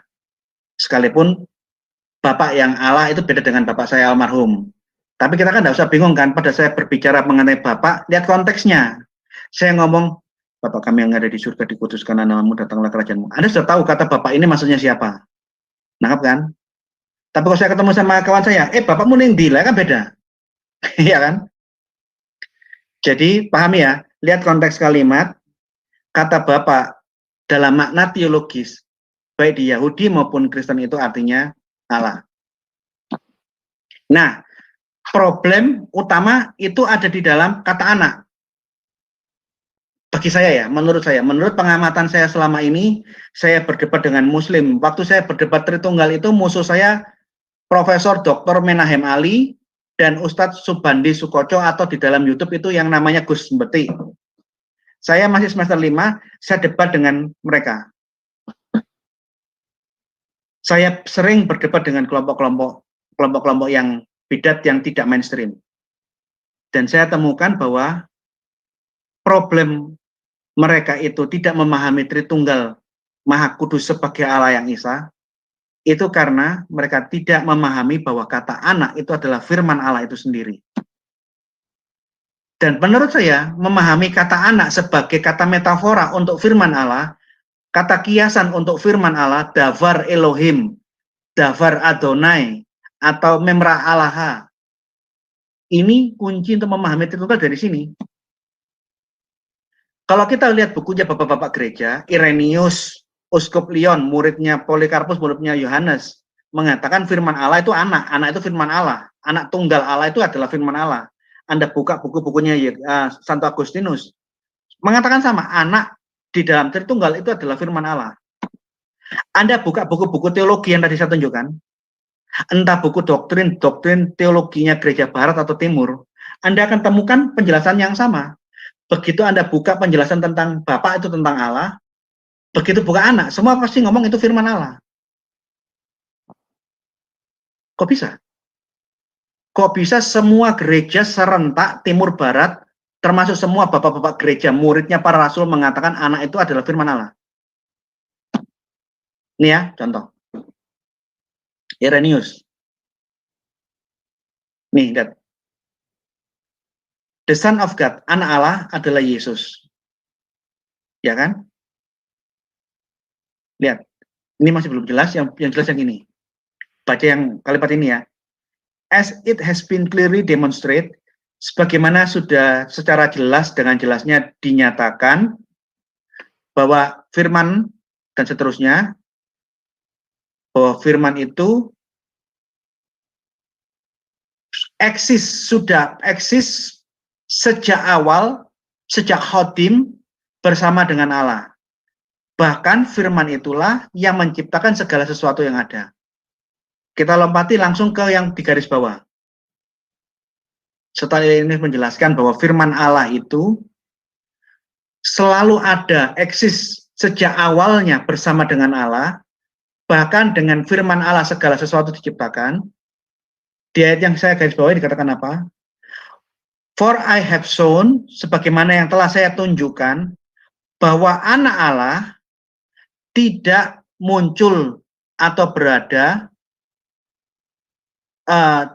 Sekalipun Bapak yang Allah itu beda dengan Bapak saya almarhum. Tapi kita kan tidak usah bingung kan, pada saya berbicara mengenai Bapak, lihat konteksnya. Saya ngomong, Bapak kami yang ada di surga dikuduskan namamu, datanglah kerajaanmu. Anda sudah tahu kata Bapak ini maksudnya siapa? Nangkap kan? Tapi kalau saya ketemu sama kawan saya, bapakmu ning ndi lah, kan beda. Iya kan? Jadi pahami ya, lihat konteks kalimat, kata Bapak dalam makna teologis, baik di Yahudi maupun Kristen itu artinya Allah. Nah, problem utama itu ada di dalam kata anak. Bagi saya ya, menurut pengamatan saya selama ini, saya berdebat dengan Muslim. Waktu saya berdebat Tritunggal itu musuh saya Profesor Dr. Menahem Ali dan Ustadz Subandi Sukoco, atau di dalam YouTube itu yang namanya Gus Mbeti. Saya masih semester 5, saya debat dengan mereka. Saya sering berdebat dengan kelompok-kelompok yang bidat yang tidak mainstream. Dan saya temukan bahwa problem mereka itu tidak memahami Tritunggal Maha Kudus sebagai Allah yang Esa, itu karena mereka tidak memahami bahwa kata anak itu adalah firman Allah itu sendiri. Dan menurut saya, memahami kata anak sebagai kata metafora untuk firman Allah, kata kiasan untuk firman Allah, Davar Elohim, Davar Adonai, atau Memra Allah. Ini kunci untuk memahami Tritunggal dari sini. Kalau kita lihat bukunya bapak-bapak gereja, Irenaeus, Uskup Lyon, muridnya Polikarpus, muridnya Yohanes, mengatakan firman Allah itu anak itu firman Allah, anak tunggal Allah itu adalah firman Allah. Anda buka buku-bukunya Santo Agustinus, mengatakan sama, anak di dalam Tritunggal itu adalah firman Allah. Anda buka buku-buku teologi yang tadi saya tunjukkan, entah buku doktrin teologinya gereja barat atau timur, Anda akan temukan penjelasan yang sama. Begitu Anda buka penjelasan tentang Bapa itu tentang Allah, begitu buka anak, semua pasti ngomong itu firman Allah. Kok bisa? Kok bisa semua gereja serentak timur barat, termasuk semua bapak-bapak gereja, muridnya para rasul mengatakan anak itu adalah firman Allah? Ini ya, contoh. Irenaeus. Nih, lihat. The Son of God, anak Allah adalah Yesus. Ya kan? Lihat. Ini masih belum jelas, yang jelas yang ini. Baca yang kalimat ini ya. As it has been clearly demonstrated, sebagaimana sudah secara jelas dengan jelasnya dinyatakan bahwa firman dan seterusnya, bahwa firman itu sudah eksis sejak awal, sejak khotim bersama dengan Allah. Bahkan firman itulah yang menciptakan segala sesuatu yang ada. Kita lompati langsung ke yang di garis bawah. Setelah ini menjelaskan bahwa firman Allah itu selalu ada, eksis sejak awalnya bersama dengan Allah, bahkan dengan firman Allah segala sesuatu diciptakan. Di ayat yang saya garis bawahi dikatakan apa? For I have shown, sebagaimana yang telah saya tunjukkan, bahwa anak Allah tidak muncul atau berada,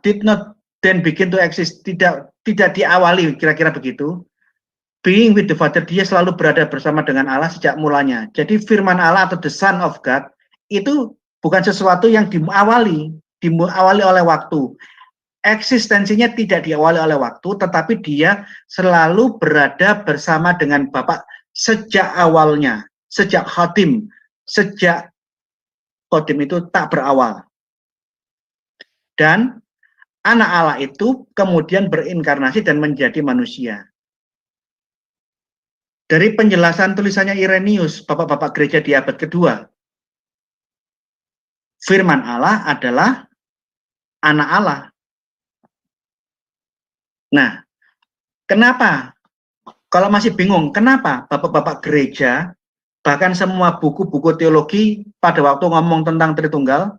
did not then begin to exist, tidak diawali, kira-kira begitu. Being with the Father, dia selalu berada bersama dengan Allah sejak mulanya. Jadi firman Allah atau the Son of God itu bukan sesuatu yang diawali oleh waktu. Eksistensinya tidak diawali oleh waktu, tetapi dia selalu berada bersama dengan Bapa sejak awalnya, sejak khotim, sejak khotim itu tak berawal. Dan anak Allah itu kemudian berinkarnasi dan menjadi manusia. Dari penjelasan tulisannya Irenaeus, bapak-bapak gereja di abad kedua, firman Allah adalah anak Allah. Nah, kenapa? Kalau masih bingung, kenapa bapak-bapak gereja, bahkan semua buku-buku teologi pada waktu ngomong tentang Tritunggal,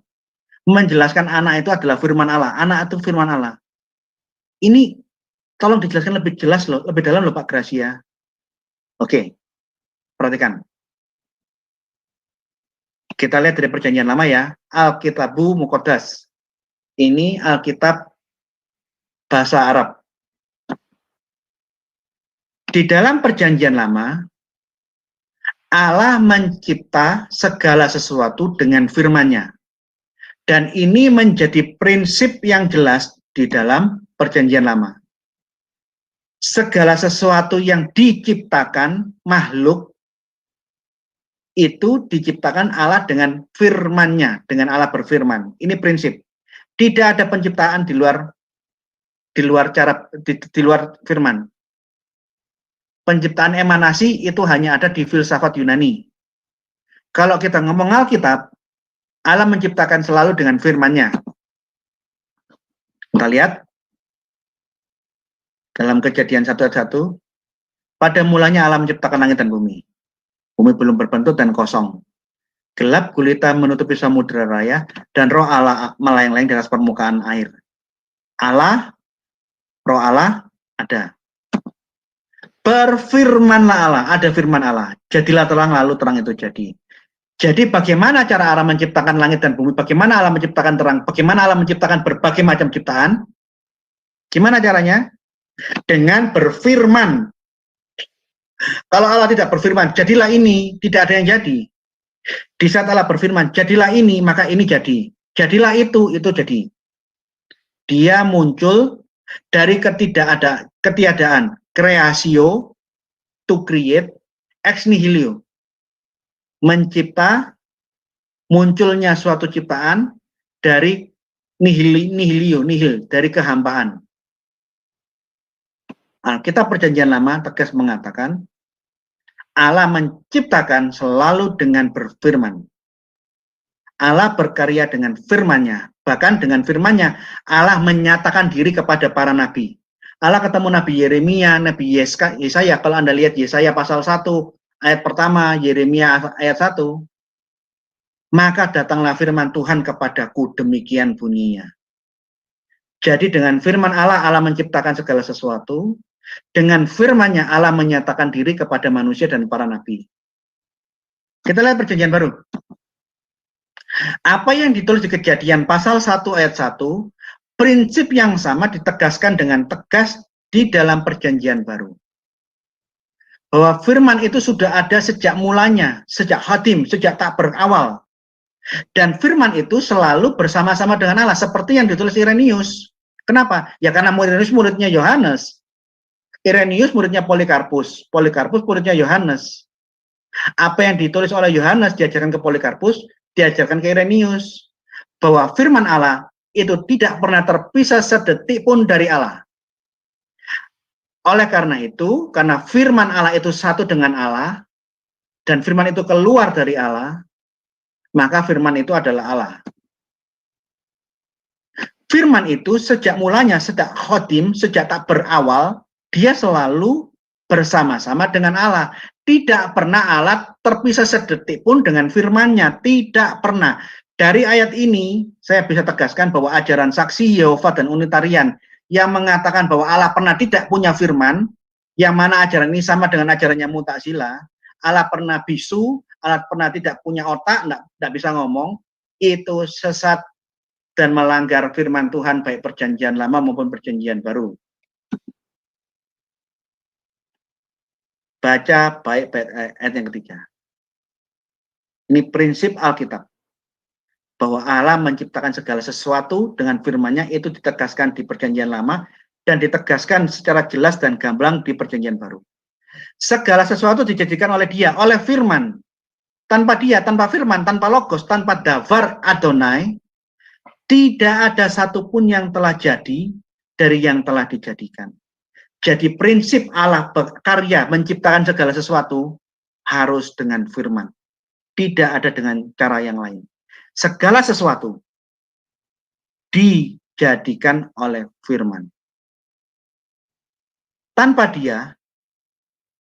menjelaskan anak itu adalah firman Allah. Anak itu firman Allah. Ini tolong dijelaskan lebih jelas loh, lebih dalam loh Pak Gracia. Oke, perhatikan. Kita lihat dari perjanjian lama ya, Alkitabu Muqaddas. Ini Alkitab bahasa Arab. Di dalam perjanjian lama, Allah mencipta segala sesuatu dengan firman-Nya. Dan ini menjadi prinsip yang jelas di dalam perjanjian lama. Segala sesuatu yang diciptakan makhluk itu diciptakan Allah dengan firman-Nya, dengan Allah berfirman. Ini prinsip. Tidak ada penciptaan di luar firman. Penciptaan emanasi itu hanya ada di filsafat Yunani. Kalau kita ngomong Alkitab, Allah menciptakan selalu dengan firman-Nya. Kita lihat dalam Kejadian 1:1, pada mulanya Allah menciptakan langit dan bumi. Bumi belum berbentuk dan kosong. Gelap gulita menutupi samudera raya, dan roh Allah melayang-layang di atas permukaan air. Roh Allah ada. Berfirmanlah Allah, ada firman Allah. Jadilah terang, lalu terang itu jadi. Jadi bagaimana cara Allah menciptakan langit dan bumi? Bagaimana Allah menciptakan terang? Bagaimana Allah menciptakan berbagai macam ciptaan? Gimana caranya? Dengan berfirman. Kalau Allah tidak berfirman, jadilah ini, tidak ada yang jadi. Di saat Allah berfirman, jadilah ini, maka ini jadi. Jadilah itu jadi. Dia muncul dari ketiadaan, creatio, to create, ex nihilo. Mencipta, munculnya suatu ciptaan dari nihil, dari kehampaan. Nah, kita perjanjian lama tegas mengatakan, Allah menciptakan selalu dengan berfirman. Allah berkarya dengan firman-Nya. Bahkan dengan firman-Nya, Allah menyatakan diri kepada para nabi. Allah ketemu Nabi Yeremia, Nabi Yesaya. Kalau Anda lihat Yesaya pasal 1, ayat pertama, Yeremia ayat 1. Maka datanglah firman Tuhan kepadaku, demikian bunyinya. Jadi dengan firman Allah, Allah menciptakan segala sesuatu. Dengan firman-Nya, Allah menyatakan diri kepada manusia dan para nabi. Kita lihat perjanjian baru. Apa yang ditulis di Kejadian pasal 1 ayat 1, prinsip yang sama ditegaskan dengan tegas di dalam perjanjian baru. Bahwa firman itu sudah ada sejak mulanya, sejak khatim, sejak tak berawal. Dan firman itu selalu bersama-sama dengan Allah, seperti yang ditulis Irenaeus. Kenapa? Ya karena Irenaeus muridnya Yohanes. Irenaeus muridnya Polikarpus. Polikarpus muridnya Yohanes. Apa yang ditulis oleh Yohanes diajarkan ke Polikarpus, diajarkan ke Irenaeus. Bahwa firman Allah itu tidak pernah terpisah sedetik pun dari Allah. Oleh karena itu, karena firman Allah itu satu dengan Allah, dan firman itu keluar dari Allah, maka firman itu adalah Allah. Firman itu sejak mulanya, sejak khotim, sejak tak berawal, dia selalu bersama-sama dengan Allah. Tidak pernah Allah terpisah sedetik pun dengan firman-Nya, tidak pernah. Dari ayat ini, saya bisa tegaskan bahwa ajaran saksi Yehova dan Unitarian yang mengatakan bahwa Allah pernah tidak punya firman, yang mana ajaran ini sama dengan ajarannya Mu'tazilah, Allah pernah bisu, Allah pernah tidak punya otak, tidak bisa ngomong, itu sesat dan melanggar firman Tuhan baik perjanjian lama maupun perjanjian baru. Baca baik ayat yang ketiga. Ini prinsip Alkitab. Bahwa Allah menciptakan segala sesuatu dengan firman-Nya itu ditegaskan di perjanjian lama dan ditegaskan secara jelas dan gamblang di perjanjian baru. Segala sesuatu dijadikan oleh Dia, oleh firman. Tanpa Dia, tanpa firman, tanpa logos, tanpa davar Adonai, tidak ada satupun yang telah jadi dari yang telah dijadikan. Jadi prinsip Allah berkarya menciptakan segala sesuatu harus dengan firman. Tidak ada dengan cara yang lain. Segala sesuatu dijadikan oleh firman. Tanpa Dia,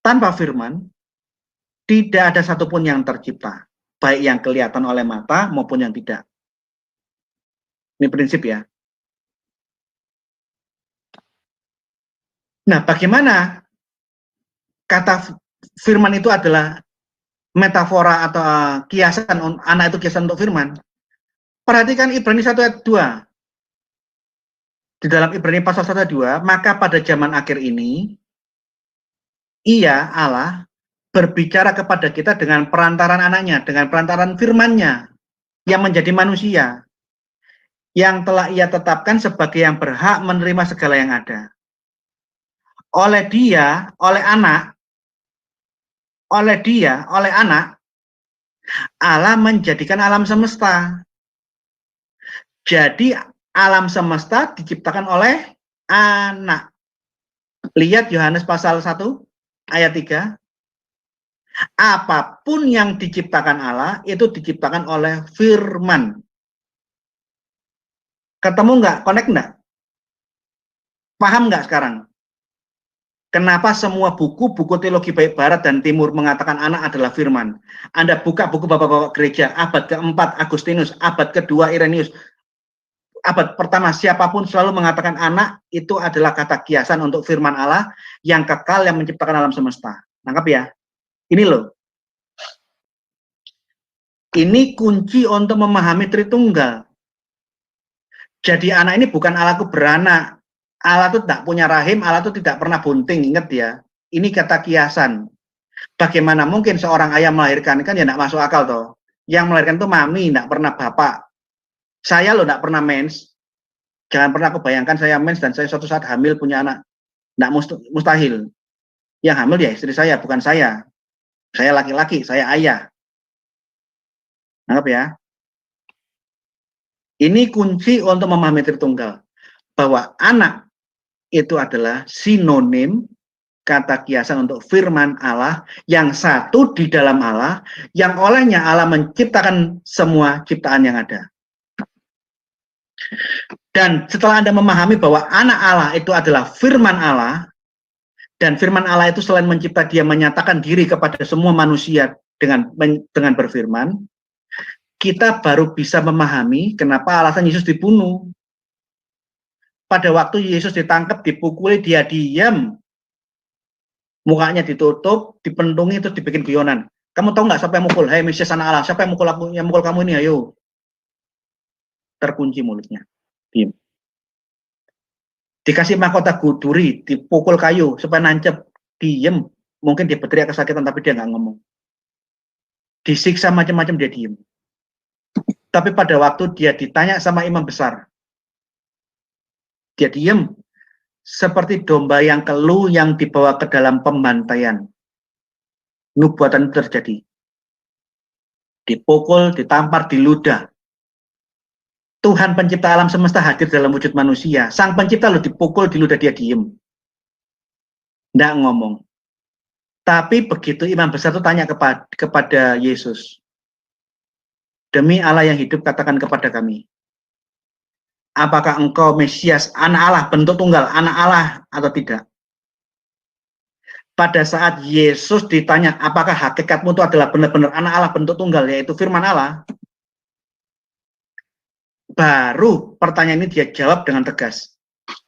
tanpa firman, tidak ada satupun yang tercipta. Baik yang kelihatan oleh mata maupun yang tidak. Ini prinsip ya. Nah, bagaimana kata firman itu adalah metafora atau kiasan, anak itu kiasan untuk firman. Perhatikan Ibrani 1 ayat 2. Di dalam Ibrani pasal 1 ayat 2, maka pada zaman akhir ini, Ia, Allah, berbicara kepada kita dengan perantaran anaknya, dengan perantaran firman-Nya, yang menjadi manusia, yang telah Ia tetapkan sebagai yang berhak menerima segala yang ada. Oleh Dia, oleh anak, Allah menjadikan alam semesta. Jadi alam semesta diciptakan oleh anak. Lihat Yohanes pasal 1 ayat 3. Apapun yang diciptakan Allah itu diciptakan oleh firman. Ketemu nggak? Connect nggak? Paham nggak sekarang? Kenapa semua buku teologi baik Barat dan Timur mengatakan anak adalah firman? Anda buka buku bapak-bapak gereja, abad ke-4 Agustinus, abad ke-2 Irenaeus, abad pertama siapapun selalu mengatakan anak itu adalah kata kiasan untuk firman Allah yang kekal yang menciptakan alam semesta. Nangkap ya? Ini loh. Ini kunci untuk memahami Tritunggal. Jadi anak ini bukan Allah itu beranak. Allah itu tidak punya rahim, Allah itu tidak pernah bunting, ingat ya. Ini kata kiasan. Bagaimana mungkin seorang ayah melahirkan, kan ya tidak masuk akal toh. Yang melahirkan itu mami, tidak pernah bapak. Saya loh tidak pernah mens. Jangan pernah aku bayangkan saya mens dan saya suatu saat hamil punya anak. Tidak mustahil. Yang hamil ya istri saya, bukan saya. Saya laki-laki, saya ayah. Anggap ya. Ini kunci untuk memahami Tritunggal. Bahwa anak itu adalah sinonim kata kiasan untuk firman Allah yang satu di dalam Allah, yang olehnya Allah menciptakan semua ciptaan yang ada. Dan setelah Anda memahami bahwa anak Allah itu adalah firman Allah, dan firman Allah itu selain mencipta, dia menyatakan diri kepada semua manusia dengan berfirman, kita baru bisa memahami kenapa alasan Yesus dibunuh. Pada waktu Yesus ditangkap, dipukuli, dia diam. Mukanya ditutup, dipentungi, terus dibikin guyonan. Kamu tahu nggak siapa yang mukul? Hai Mesias anak Allah, siapa yang mukul aku, yang mukul kamu ini? Ayo. Terkunci mulutnya. Diam. Dikasih mahkota duri, dipukul kayu supaya nancep, diem. Mungkin dia berteriak kesakitan tapi dia nggak ngomong. Disiksa macam-macam dia diem. Tapi pada waktu dia ditanya sama imam besar, dia diem seperti domba yang keluh yang dibawa ke dalam pembantaian. Nubuatan itu terjadi. Dipukul, ditampar, diludah. Tuhan pencipta alam semesta hadir dalam wujud manusia. Sang pencipta lo dipukul, diludah, dia diem. Nggak ngomong. Tapi begitu imam besar itu tanya kepada Yesus, demi Allah yang hidup, katakan kepada kami, apakah engkau Mesias, anak Allah, bentuk tunggal, anak Allah atau tidak? Pada saat Yesus ditanya, apakah hakikatmu itu adalah benar-benar anak Allah, bentuk tunggal, yaitu firman Allah, baru pertanyaan ini dia jawab dengan tegas.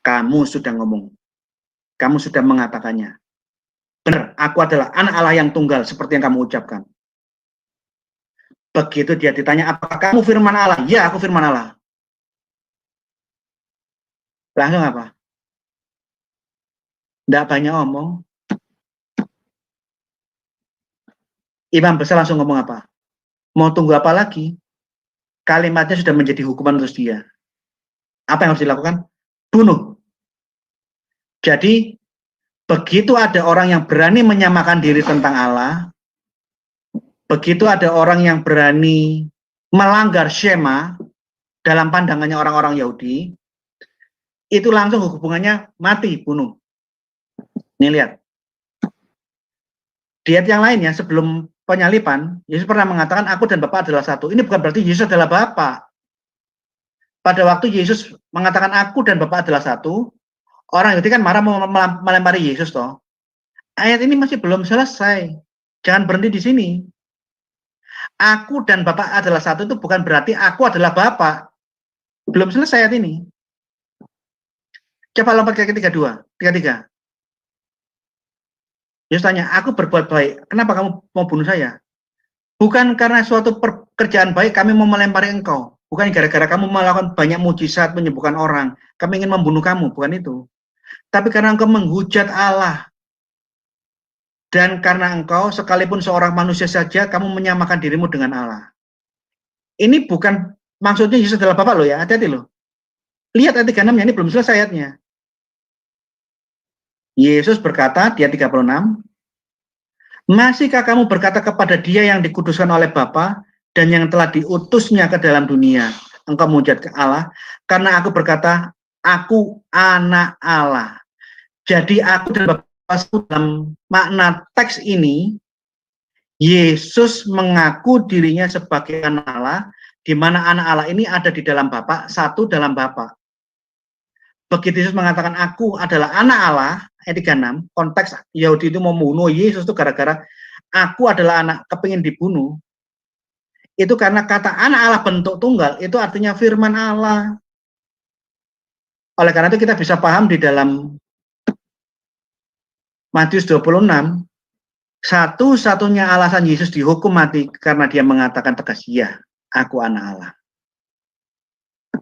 Kamu sudah ngomong. Kamu sudah mengatakannya. Benar, aku adalah anak Allah yang tunggal, seperti yang kamu ucapkan. Begitu dia ditanya, apakah kamu firman Allah? Ya, aku firman Allah. Langsung apa? Tidak banyak ngomong. Imam besar langsung ngomong apa? Mau tunggu apa lagi? Kalimatnya sudah menjadi hukuman untuk dia. Apa yang harus dilakukan? Bunuh. Jadi, begitu ada orang yang berani menyamakan diri tentang Allah, begitu ada orang yang berani melanggar Shema dalam pandangannya orang-orang Yahudi, itu langsung hubungannya mati, bunuh. Nih lihat. Di ayat yang lainnya, sebelum penyalipan, Yesus pernah mengatakan, aku dan Bapa adalah satu. Ini bukan berarti Yesus adalah Bapa. Pada waktu Yesus mengatakan aku dan Bapa adalah satu, orang Yahudi kan marah melempari Yesus toh. Ayat ini masih belum selesai. Jangan berhenti di sini. Aku dan Bapa adalah satu itu bukan berarti aku adalah Bapa. Belum selesai ayat ini. Coba lompat ke 33. Yesus tanya, aku berbuat baik, kenapa kamu mau bunuh saya? Bukan karena suatu pekerjaan baik kami mau melempari engkau. Bukan gara-gara kamu melakukan banyak mujizat, menyembuhkan orang. Kami ingin membunuh kamu, bukan itu. Tapi karena engkau menghujat Allah. Dan karena engkau, sekalipun seorang manusia saja, kamu menyamakan dirimu dengan Allah. Ini bukan, maksudnya Yesus adalah Bapa loh ya, hati-hati loh. Lihat ayat 36-nya, ini belum selesai ayatnya. Yesus berkata di ayat 36, masihkah kamu berkata kepada dia yang dikuduskan oleh Bapa dan yang telah diutusnya ke dalam dunia, engkau menghujat ke Allah, karena aku berkata, aku anak Allah. Jadi aku dan Bapa dalam makna teks ini, Yesus mengaku dirinya sebagai anak Allah, di mana anak Allah ini ada di dalam Bapa, satu dalam Bapa. Begitu Yesus mengatakan aku adalah anak Allah, ayat 36, konteks Yahudi itu membunuh Yesus itu gara-gara aku adalah anak, kepingin dibunuh. Itu karena kata anak Allah bentuk tunggal, itu artinya firman Allah. Oleh karena itu kita bisa paham di dalam Matius 26, satu-satunya alasan Yesus dihukum mati karena dia mengatakan tegas, ya, aku anak Allah.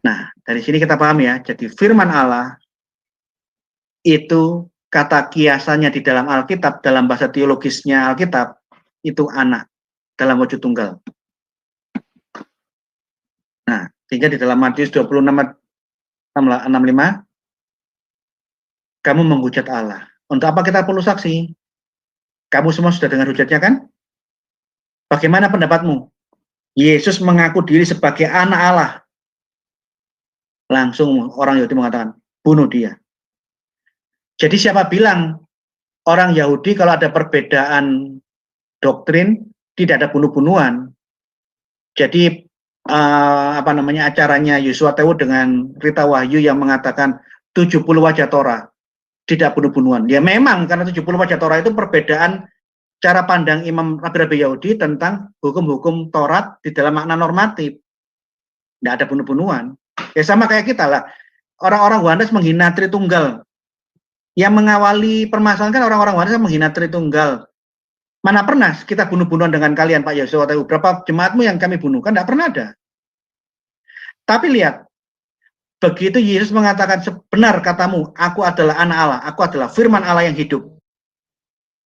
Nah, dari sini kita paham ya, jadi firman Allah itu kata kiasannya di dalam Alkitab, dalam bahasa teologisnya Alkitab, itu anak dalam wujud tunggal. Nah, sehingga di dalam Matius 26:65, kamu menghujat Allah. Untuk apa kita perlu saksi? Kamu semua sudah dengar hujatnya kan? Bagaimana pendapatmu? Yesus mengaku diri sebagai anak Allah. Langsung orang Yahudi mengatakan, bunuh dia. Jadi siapa bilang orang Yahudi kalau ada perbedaan doktrin, tidak ada bunuh-bunuhan. Jadi acaranya Yosua Tewu dengan Rita Wahyu yang mengatakan 70 wajah Torah, tidak bunuh-bunuhan. Ya memang karena 70 wajah Torah itu perbedaan cara pandang imam rabi-rabi Yahudi tentang hukum-hukum Taurat di dalam makna normatif. Tidak ada bunuh-bunuhan. Ya sama kayak kita lah. Orang-orang Wanes menghina Tritunggal. Yang mengawali permasalahan kan orang-orang Wanes menghina Tritunggal. Mana pernah kita bunuh-bunuhan dengan kalian Pak Yosua Tewu? Berapa jemaatmu yang kami bunuh? Kan tidak pernah ada. Tapi lihat, begitu Yesus mengatakan benar katamu, aku adalah anak Allah, aku adalah firman Allah yang hidup.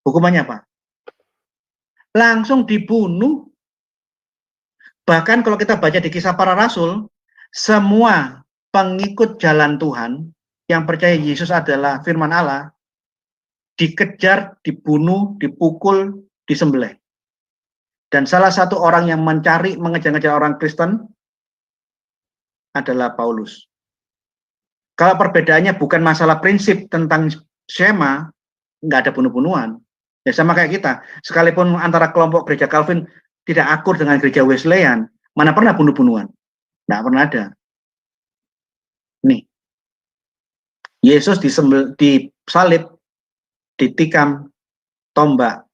Hukumannya apa? Langsung dibunuh. Bahkan kalau kita baca di Kisah Para Rasul, semua pengikut jalan Tuhan yang percaya Yesus adalah firman Allah, dikejar, dibunuh, dipukul, disembelih. Dan salah satu orang yang mengejar-ngejar orang Kristen adalah Paulus. Kalau perbedaannya bukan masalah prinsip tentang skema, nggak ada bunuh-bunuhan. Ya sama kayak kita. Sekalipun antara kelompok gereja Calvin tidak akur dengan gereja Wesleyan, mana pernah bunuh-bunuhan? Nggak pernah ada. Nih, Yesus disalib, ditikam, tombak,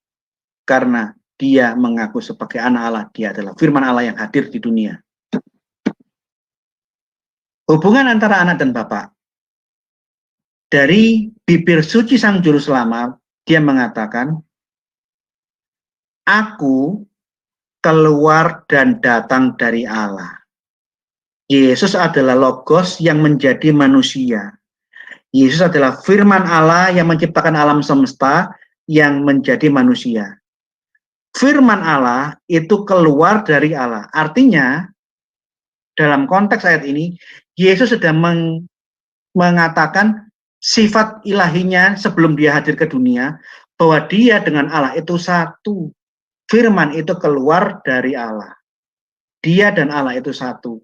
karena dia mengaku sebagai anak Allah. Dia adalah firman Allah yang hadir di dunia. Hubungan antara anak dan bapak. Dari bibir suci Sang Juru Selamat, dia mengatakan, aku keluar dan datang dari Allah. Yesus adalah Logos yang menjadi manusia. Yesus adalah firman Allah yang menciptakan alam semesta yang menjadi manusia. Firman Allah itu keluar dari Allah. Artinya, dalam konteks ayat ini, Yesus sedang mengatakan sifat ilahinya sebelum dia hadir ke dunia, bahwa dia dengan Allah itu satu. Firman itu keluar dari Allah. Dia dan Allah itu satu.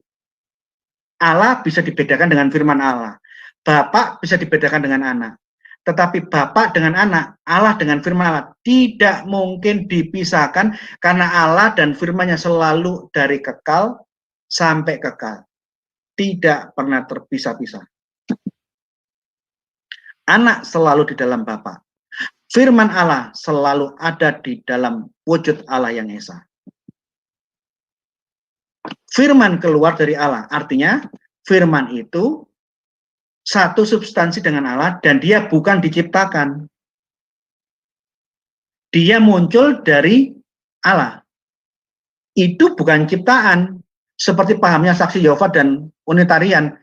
Allah bisa dibedakan dengan firman Allah. Bapak bisa dibedakan dengan anak. Tetapi Bapak dengan anak, Allah dengan firman Allah tidak mungkin dipisahkan karena Allah dan firman-Nya selalu dari kekal sampai kekal. Tidak pernah terpisah-pisah. Anak selalu di dalam Bapa. Firman Allah selalu ada di dalam wujud Allah yang Esa. Firman keluar dari Allah, artinya firman itu satu substansi dengan Allah dan dia bukan diciptakan. Dia muncul dari Allah. Itu bukan ciptaan, seperti pahamnya Saksi Yehova dan Unitarian.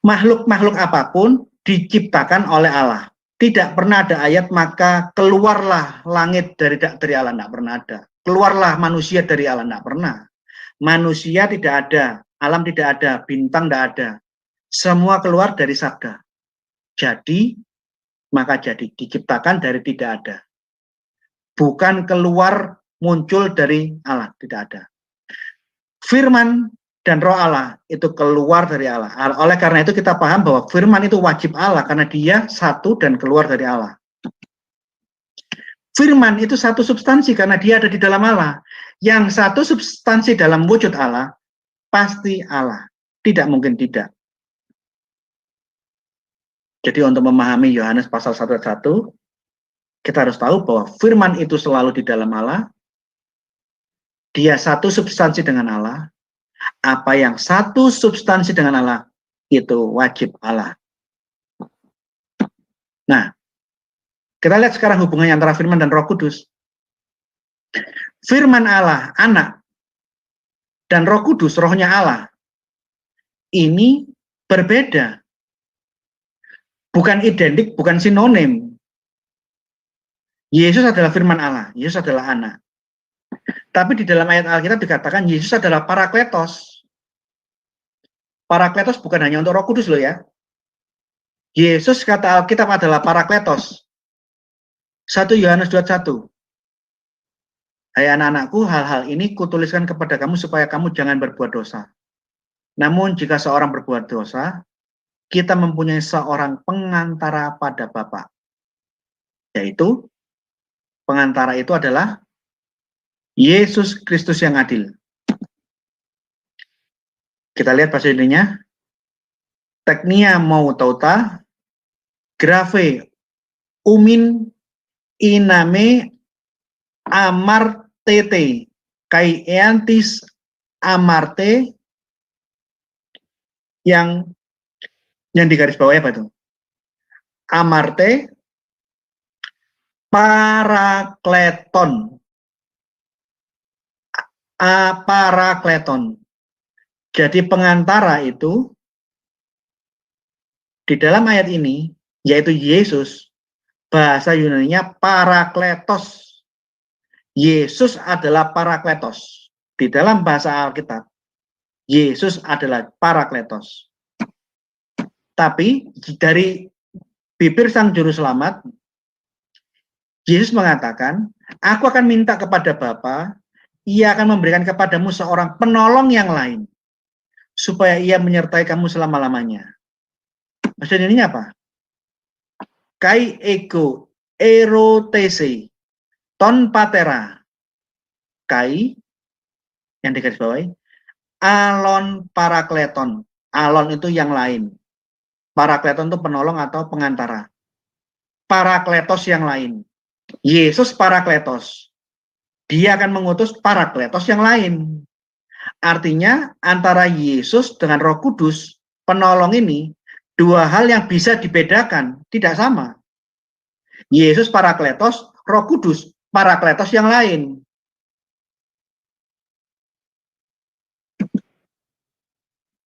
Makhluk-makhluk apapun diciptakan oleh Allah. Tidak pernah ada ayat maka keluarlah langit dari Allah, tidak pernah ada. Keluarlah manusia dari Allah, tidak pernah. Manusia tidak ada, alam tidak ada, bintang tidak ada. Semua keluar dari sabda. Jadi, maka jadi diciptakan dari tidak ada. Bukan keluar muncul dari Allah, tidak ada. Firman dan roh Allah itu keluar dari Allah. Oleh karena itu kita paham bahwa firman itu wajib Allah karena dia satu dan keluar dari Allah. Firman itu satu substansi karena dia ada di dalam Allah. Yang satu substansi dalam wujud Allah pasti Allah. Tidak mungkin tidak. Jadi untuk memahami Yohanes pasal 1 ayat 1, kita harus tahu bahwa firman itu selalu di dalam Allah. Dia satu substansi dengan Allah. Apa yang satu substansi dengan Allah, itu wajib Allah. Nah, kita lihat sekarang hubungannya antara firman dan Roh Kudus. Firman Allah, anak, dan Roh Kudus, rohnya Allah, ini berbeda. Bukan identik, bukan sinonim. Yesus adalah firman Allah, Yesus adalah anak. Tapi di dalam ayat Alkitab dikatakan Yesus adalah Parakletos. Parakletos bukan hanya untuk Roh Kudus loh ya. Yesus kata Alkitab adalah Parakletos. 1 Yohanes 2:1. Hai anak-anakku, hal-hal ini kutuliskan kepada kamu supaya kamu jangan berbuat dosa. Namun jika seorang berbuat dosa, kita mempunyai seorang pengantara pada Bapa. Yaitu, pengantara itu adalah Yesus Kristus yang adil. Kita lihat bahasa Indonesianya. Teknia mautauta, grave umin iname amartete kai eantis amarte, yang di garis bawahnya apa itu? Amarte parakleton. Parakleton. Jadi pengantara itu di dalam ayat ini, yaitu Yesus, bahasa Yunaninya parakletos. Yesus adalah parakletos. Di dalam bahasa Alkitab, Yesus adalah parakletos. Tapi dari bibir Sang Juru Selamat, Yesus mengatakan, aku akan minta kepada Bapa, ia akan memberikan kepadamu seorang penolong yang lain, supaya ia menyertai kamu selama-lamanya. Maksudnya ini apa? Kai ego erotese ton patera. Kai, yang di garis bawahi, alon parakleton. Alon itu yang lain. Parakleton itu penolong atau pengantara. Parakletos yang lain. Yesus parakletos. Dia akan mengutus parakletos yang lain. Artinya antara Yesus dengan Roh Kudus, penolong ini, dua hal yang bisa dibedakan, tidak sama. Yesus parakletos, Roh Kudus parakletos yang lain.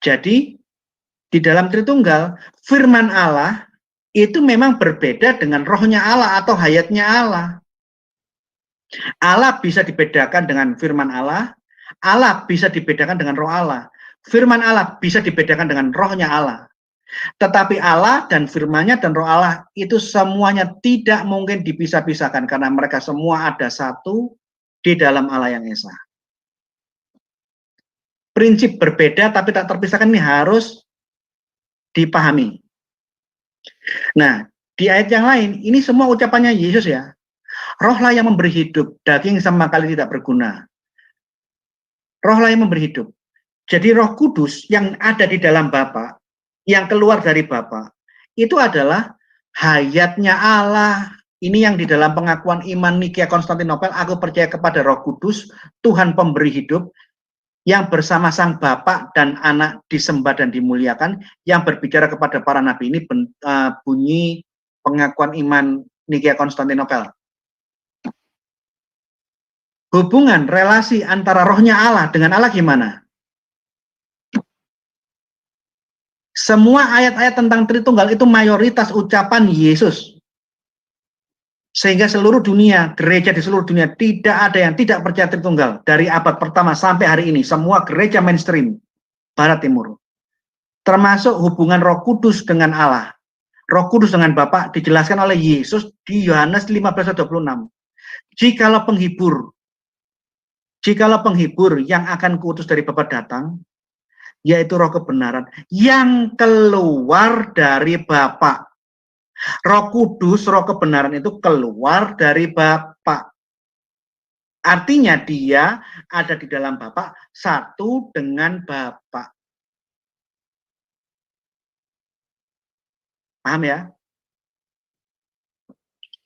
Jadi di dalam Tritunggal, firman Allah itu memang berbeda dengan rohnya Allah atau hayatnya Allah. Allah bisa dibedakan dengan firman Allah, Allah bisa dibedakan dengan roh Allah. Firman Allah bisa dibedakan dengan rohnya Allah. Tetapi Allah dan firman-Nya dan roh Allah itu semuanya tidak mungkin dipisah-pisahkan karena mereka semua ada satu di dalam Allah yang Esa. Prinsip berbeda tapi tak terpisahkan ini harus dipahami. Nah, di ayat yang lain, ini semua ucapannya Yesus ya. Rohlah yang memberi hidup, daging sama kali tidak berguna. Rohlah yang memberi hidup. Jadi Roh Kudus yang ada di dalam Bapa, yang keluar dari Bapa, itu adalah hayatnya Allah. Ini yang di dalam pengakuan iman Nikea Konstantinopel, aku percaya kepada Roh Kudus, Tuhan pemberi hidup, yang bersama Sang Bapa dan Anak disembah dan dimuliakan, yang berbicara kepada para nabi. Ini bunyi pengakuan iman Nikea Konstantinopel. Hubungan relasi antara rohnya Allah dengan Allah gimana? Semua ayat-ayat tentang Tritunggal itu mayoritas ucapan Yesus. Sehingga seluruh dunia, gereja di seluruh dunia, tidak ada yang tidak percaya Tritunggal. Dari abad pertama sampai hari ini, semua gereja mainstream, Barat Timur. Termasuk hubungan Roh Kudus dengan Allah. Roh Kudus dengan Bapa dijelaskan oleh Yesus di Yohanes 15:26. Jikalau penghibur yang akan kuutus dari Bapa datang, yaitu roh kebenaran, yang keluar dari Bapa. Roh Kudus, roh kebenaran itu keluar dari Bapa. Artinya dia ada di dalam Bapa, satu dengan Bapa. Paham ya?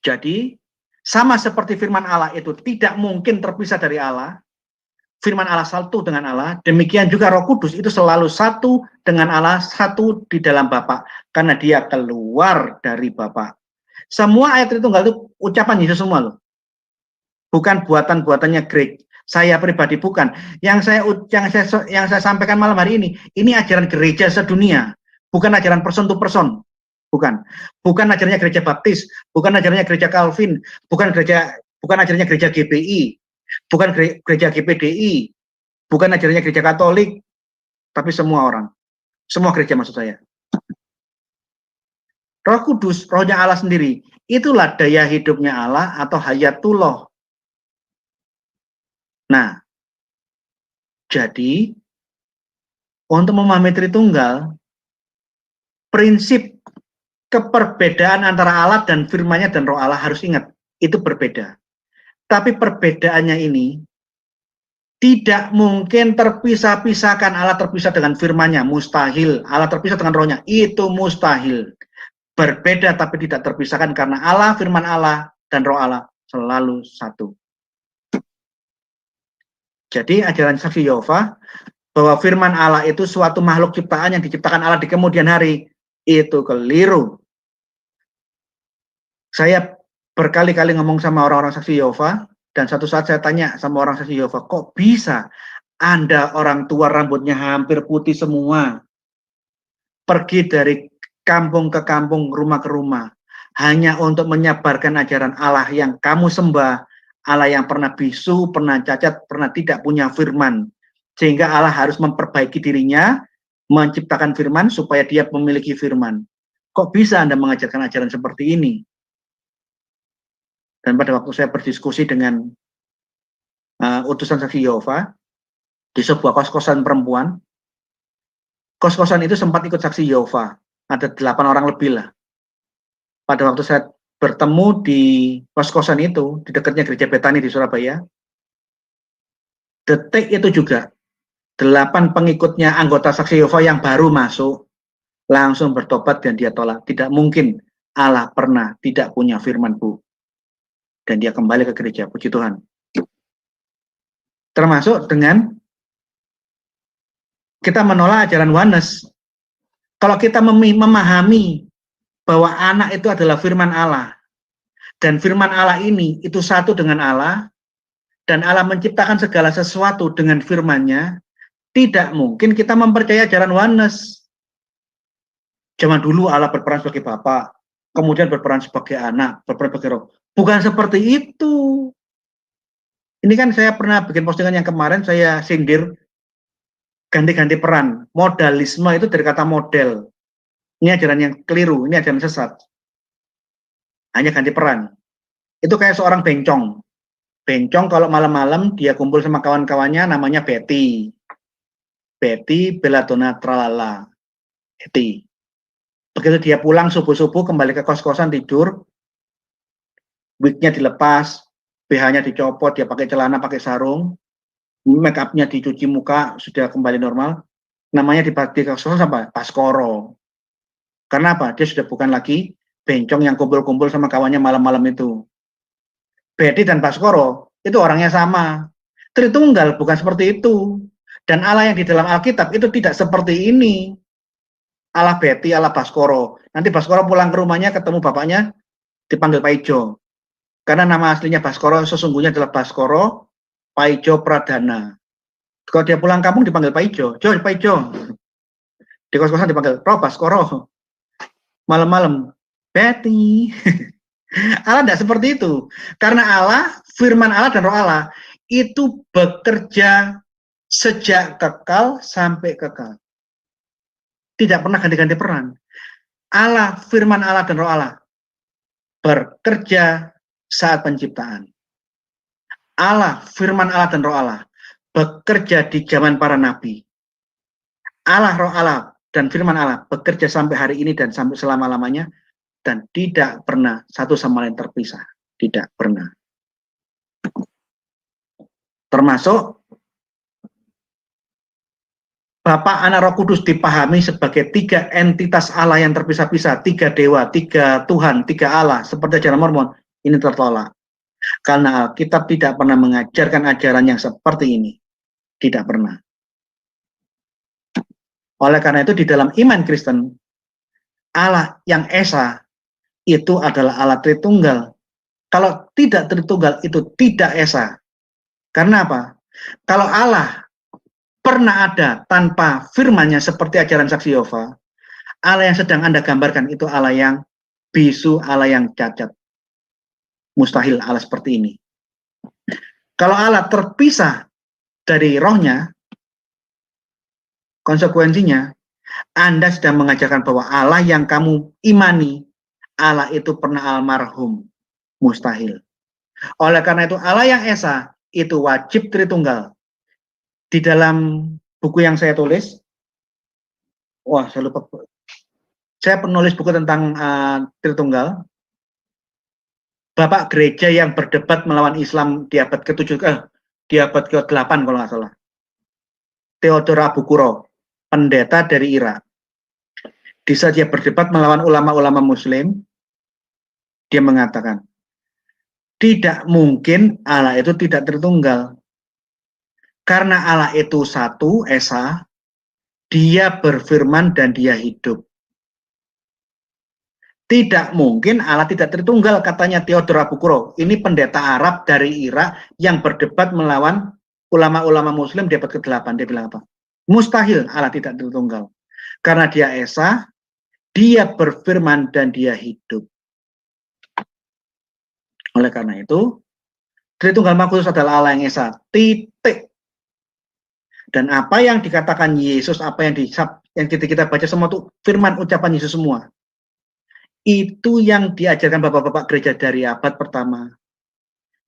Jadi, sama seperti firman Allah itu tidak mungkin terpisah dari Allah, firman Allah satu dengan Allah, demikian juga Roh Kudus itu selalu satu dengan Allah, satu di dalam Bapa, karena dia keluar dari Bapa. Semua ayat Tritunggal itu ucapan Yesus semua loh. Bukan buatan-buatannya Greg. Saya pribadi bukan. Yang saya sampaikan malam hari ini ajaran gereja sedunia, bukan ajaran person to person. Bukan ajarannya gereja Baptis, bukan ajarannya gereja Calvin, bukan ajarannya gereja GBI, bukan gereja GPDI, bukan ajarannya gereja Katolik, tapi semua orang, semua gereja maksud saya. Roh Kudus, rohnya Allah sendiri, itulah daya hidupnya Allah atau hayatullah. Nah, jadi untuk memahami Tritunggal, prinsip keperbedaan antara Allah dan firman-Nya dan roh Allah harus ingat, itu berbeda. Tapi perbedaannya ini tidak mungkin terpisah-pisahkan. Allah terpisah dengan firman-Nya, mustahil. Allah terpisah dengan rohnya, itu mustahil. Berbeda tapi tidak terpisahkan karena Allah, firman Allah, dan roh Allah selalu satu. Jadi ajaran saksi Yehova bahwa firman Allah itu suatu makhluk ciptaan yang diciptakan Allah di kemudian hari, itu keliru. Saya berkali-kali ngomong sama orang-orang saksi Yehova, dan satu saat saya tanya sama orang saksi Yehova, kok bisa Anda orang tua rambutnya hampir putih semua, pergi dari kampung ke kampung, rumah ke rumah, hanya untuk menyebarkan ajaran Allah yang kamu sembah, Allah yang pernah bisu, pernah cacat, pernah tidak punya firman, sehingga Allah harus memperbaiki dirinya, menciptakan firman supaya dia memiliki firman. Kok bisa Anda mengajarkan ajaran seperti ini? Dan pada waktu saya berdiskusi dengan utusan saksi Yehova di sebuah kos-kosan perempuan, kos-kosan itu sempat ikut saksi Yehova, ada 8 orang lebih lah. Pada waktu saya bertemu di kos-kosan itu, di dekatnya gereja Betani di Surabaya, detik itu juga 8 pengikutnya anggota saksi Yehova yang baru masuk langsung bertobat dan dia tolak. Tidak mungkin Allah pernah tidak punya firman, Bu. Dan dia kembali ke gereja, puji Tuhan. Termasuk dengan kita menolak ajaran oneness. Kalau kita memahami bahwa anak itu adalah firman Allah, dan firman Allah ini itu satu dengan Allah, dan Allah menciptakan segala sesuatu dengan firman-Nya, tidak mungkin kita mempercayai ajaran oneness. Zaman dulu Allah berperan sebagai Bapa, kemudian berperan sebagai anak, berperan sebagai roh. Bukan seperti itu. Ini kan saya pernah bikin postingan yang kemarin, saya sindir ganti-ganti peran. Modalisme itu dari kata model. Ini ajaran yang keliru, ini ajaran sesat. Hanya ganti peran. Itu kayak seorang bencong. Bencong kalau malam-malam dia kumpul sama kawan-kawannya namanya Betty. Betty, Belladonna, Tralala. Betty. Begitu dia pulang subuh-subuh kembali ke kos-kosan tidur, wignya dilepas, BH-nya dicopot, dia pakai celana, pakai sarung, make up-nya dicuci muka, sudah kembali normal. Namanya di kos-kosan apa? Baskoro. Karena apa? Dia sudah bukan lagi bencong yang kumpul-kumpul sama kawannya malam-malam itu. Betty dan Baskoro itu orangnya sama. Tritunggal bukan seperti itu. Dan Allah yang di dalam Alkitab itu tidak seperti ini. Allah Betty, Allah Baskoro. Nanti Baskoro pulang ke rumahnya ketemu bapaknya dipanggil Pak Ijo. Karena nama aslinya Baskoro sesungguhnya adalah Baskoro Paijo Pradana. Kalau dia pulang kampung dipanggil Pak Ijo. Pak Ijo. Di kos-kosan dipanggil Roh Baskoro. Malam-malam Betty. Allah tidak seperti itu. Karena Allah, firman Allah dan roh Allah itu bekerja sejak kekal sampai kekal. Tidak pernah ganti-ganti peran. Allah, firman Allah dan roh Allah bekerja saat penciptaan. Allah, firman Allah dan roh Allah bekerja di zaman para nabi. Allah, roh Allah dan firman Allah bekerja sampai hari ini dan sampai selama-lamanya, dan tidak pernah satu sama lain terpisah. Tidak pernah. Termasuk Bapa, Anak, Roh Kudus dipahami sebagai 3 entitas Allah yang terpisah-pisah, 3 dewa, 3 Tuhan, 3 Allah, seperti ajaran Mormon. Ini tertolak. Karena Alkitab tidak pernah mengajarkan ajaran yang seperti ini. Tidak pernah. Oleh karena itu di dalam iman Kristen, Allah yang Esa itu adalah Allah Tritunggal. Kalau tidak Tritunggal itu tidak Esa. Karena apa? Kalau Allah pernah ada tanpa firman-Nya seperti ajaran saksi Yehova, Allah yang sedang Anda gambarkan itu Allah yang bisu, Allah yang cacat. Mustahil Allah seperti ini. Kalau Allah terpisah dari rohnya, konsekuensinya Anda sedang mengajarkan bahwa Allah yang kamu imani, Allah itu pernah almarhum. Mustahil. Oleh karena itu Allah yang Esa itu wajib Tritunggal. Di dalam buku yang saya tulis, saya lupa. Saya penulis buku tentang Tritunggal. Bapak gereja yang berdebat melawan Islam di abad ke-7, di abad ke-8 kalau nggak salah. Theodor Abukuro, pendeta dari Irak. Di saat dia berdebat melawan ulama-ulama Muslim, dia mengatakan, tidak mungkin Allah itu tidak Tritunggal. Karena Allah itu satu, Esa, dia berfirman dan dia hidup. Tidak mungkin Allah tidak Tritunggal, katanya Theodor Abukuro. Ini pendeta Arab dari Irak yang berdebat melawan ulama-ulama Muslim di abad ke-8. Dia bilang apa? Mustahil Allah tidak Tritunggal. Karena dia Esa, dia berfirman dan dia hidup. Oleh karena itu, Tritunggal Maha Kudus adalah Allah yang Esa. Titik. Dan apa yang dikatakan Yesus, apa yang kita baca semua itu firman ucapan Yesus semua. Itu yang diajarkan bapak-bapak gereja dari abad pertama,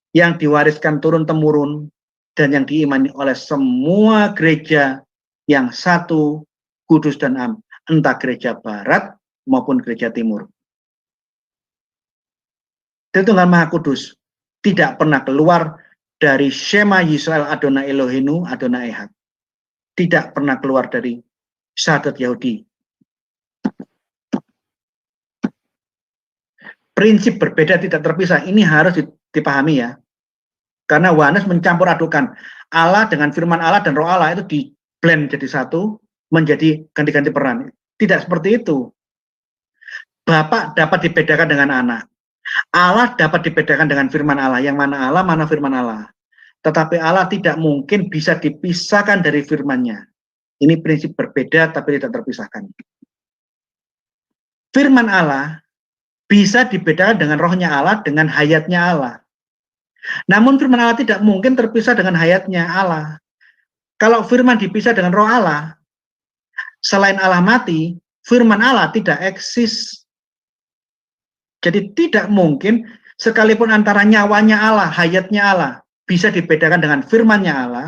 yang diwariskan turun-temurun, dan yang diimani oleh semua gereja yang satu, kudus dan am, entah gereja barat maupun gereja timur. Tritunggal Maha Kudus tidak pernah keluar dari Shema Yisrael Adonai Elohenu Adonai Echad. Tidak pernah keluar dari Syahadat Yahudi. Prinsip berbeda tidak terpisah, ini harus dipahami ya. Karena Yohanes mencampur adukan Allah dengan firman Allah dan roh Allah itu di-blend jadi satu, menjadi ganti-ganti peran. Tidak seperti itu. Bapak dapat dibedakan dengan anak. Allah dapat dibedakan dengan firman Allah. Yang mana Allah, mana firman Allah. Tetapi Allah tidak mungkin bisa dipisahkan dari firman-Nya. Ini prinsip berbeda tapi tidak terpisahkan. Firman Allah bisa dibedakan dengan rohnya Allah, dengan hayatnya Allah. Namun firman Allah tidak mungkin terpisah dengan hayatnya Allah. Kalau firman dipisah dengan roh Allah, selain Allah mati, firman Allah tidak eksis. Jadi tidak mungkin sekalipun antara nyawanya Allah, hayatnya Allah, bisa dibedakan dengan firman-Nya Allah,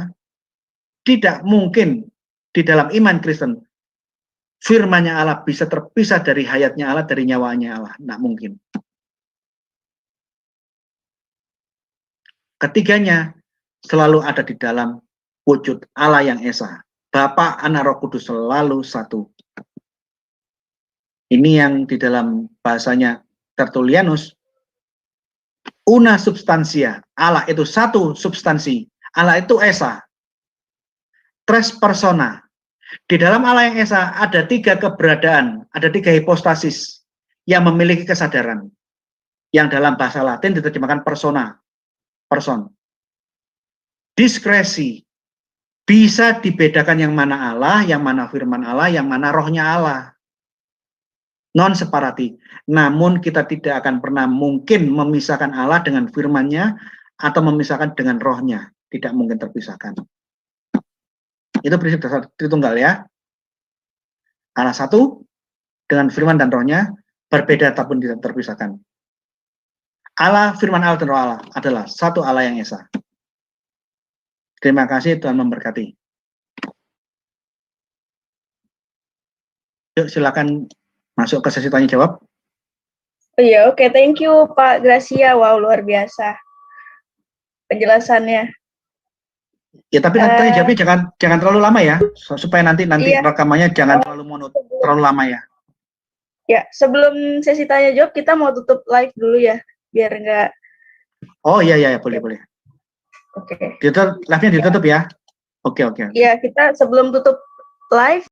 tidak mungkin di dalam iman Kristen firman-Nya Allah bisa terpisah dari hayatnya Allah, dari nyawanya Allah. Tidak mungkin. Ketiganya selalu ada di dalam wujud Allah yang Esa. Bapa, Anak, Roh Kudus selalu satu. Ini yang di dalam bahasanya Tertullianus, una substantia. Allah itu satu substansi. Allah itu Esa. Tres persona. Di dalam Allah yang Esa ada tiga keberadaan, ada tiga hipostasis yang memiliki kesadaran. Yang dalam bahasa Latin diterjemahkan persona, person. Diskresi, bisa dibedakan yang mana Allah, yang mana firman Allah, yang mana rohnya Allah. Non separati. Namun kita tidak akan pernah mungkin memisahkan Allah dengan firman-Nya atau memisahkan dengan rohnya. Tidak mungkin terpisahkan. Itu prinsip dasar Tritunggal ya. Allah satu dengan firman dan rohnya berbeda tapi tidak terpisahkan. Allah, firman Allah dan roh Allah adalah satu Allah yang Esa. Terima kasih, Tuhan memberkati. Yuk silakan masuk ke sesi tanya jawab. Oh iya, oke, thank you Pak Gracia. Wow, luar biasa penjelasannya. Ya tapi nanti tanya jawabnya jangan terlalu lama ya, supaya nanti iya. rekamannya jangan terlalu lama ya. Ya, sebelum sesi tanya jawab kita mau tutup live dulu ya, biar enggak. Oh iya boleh. Oke. Live-nya ditutup ya. Oke. Ya, kita sebelum tutup live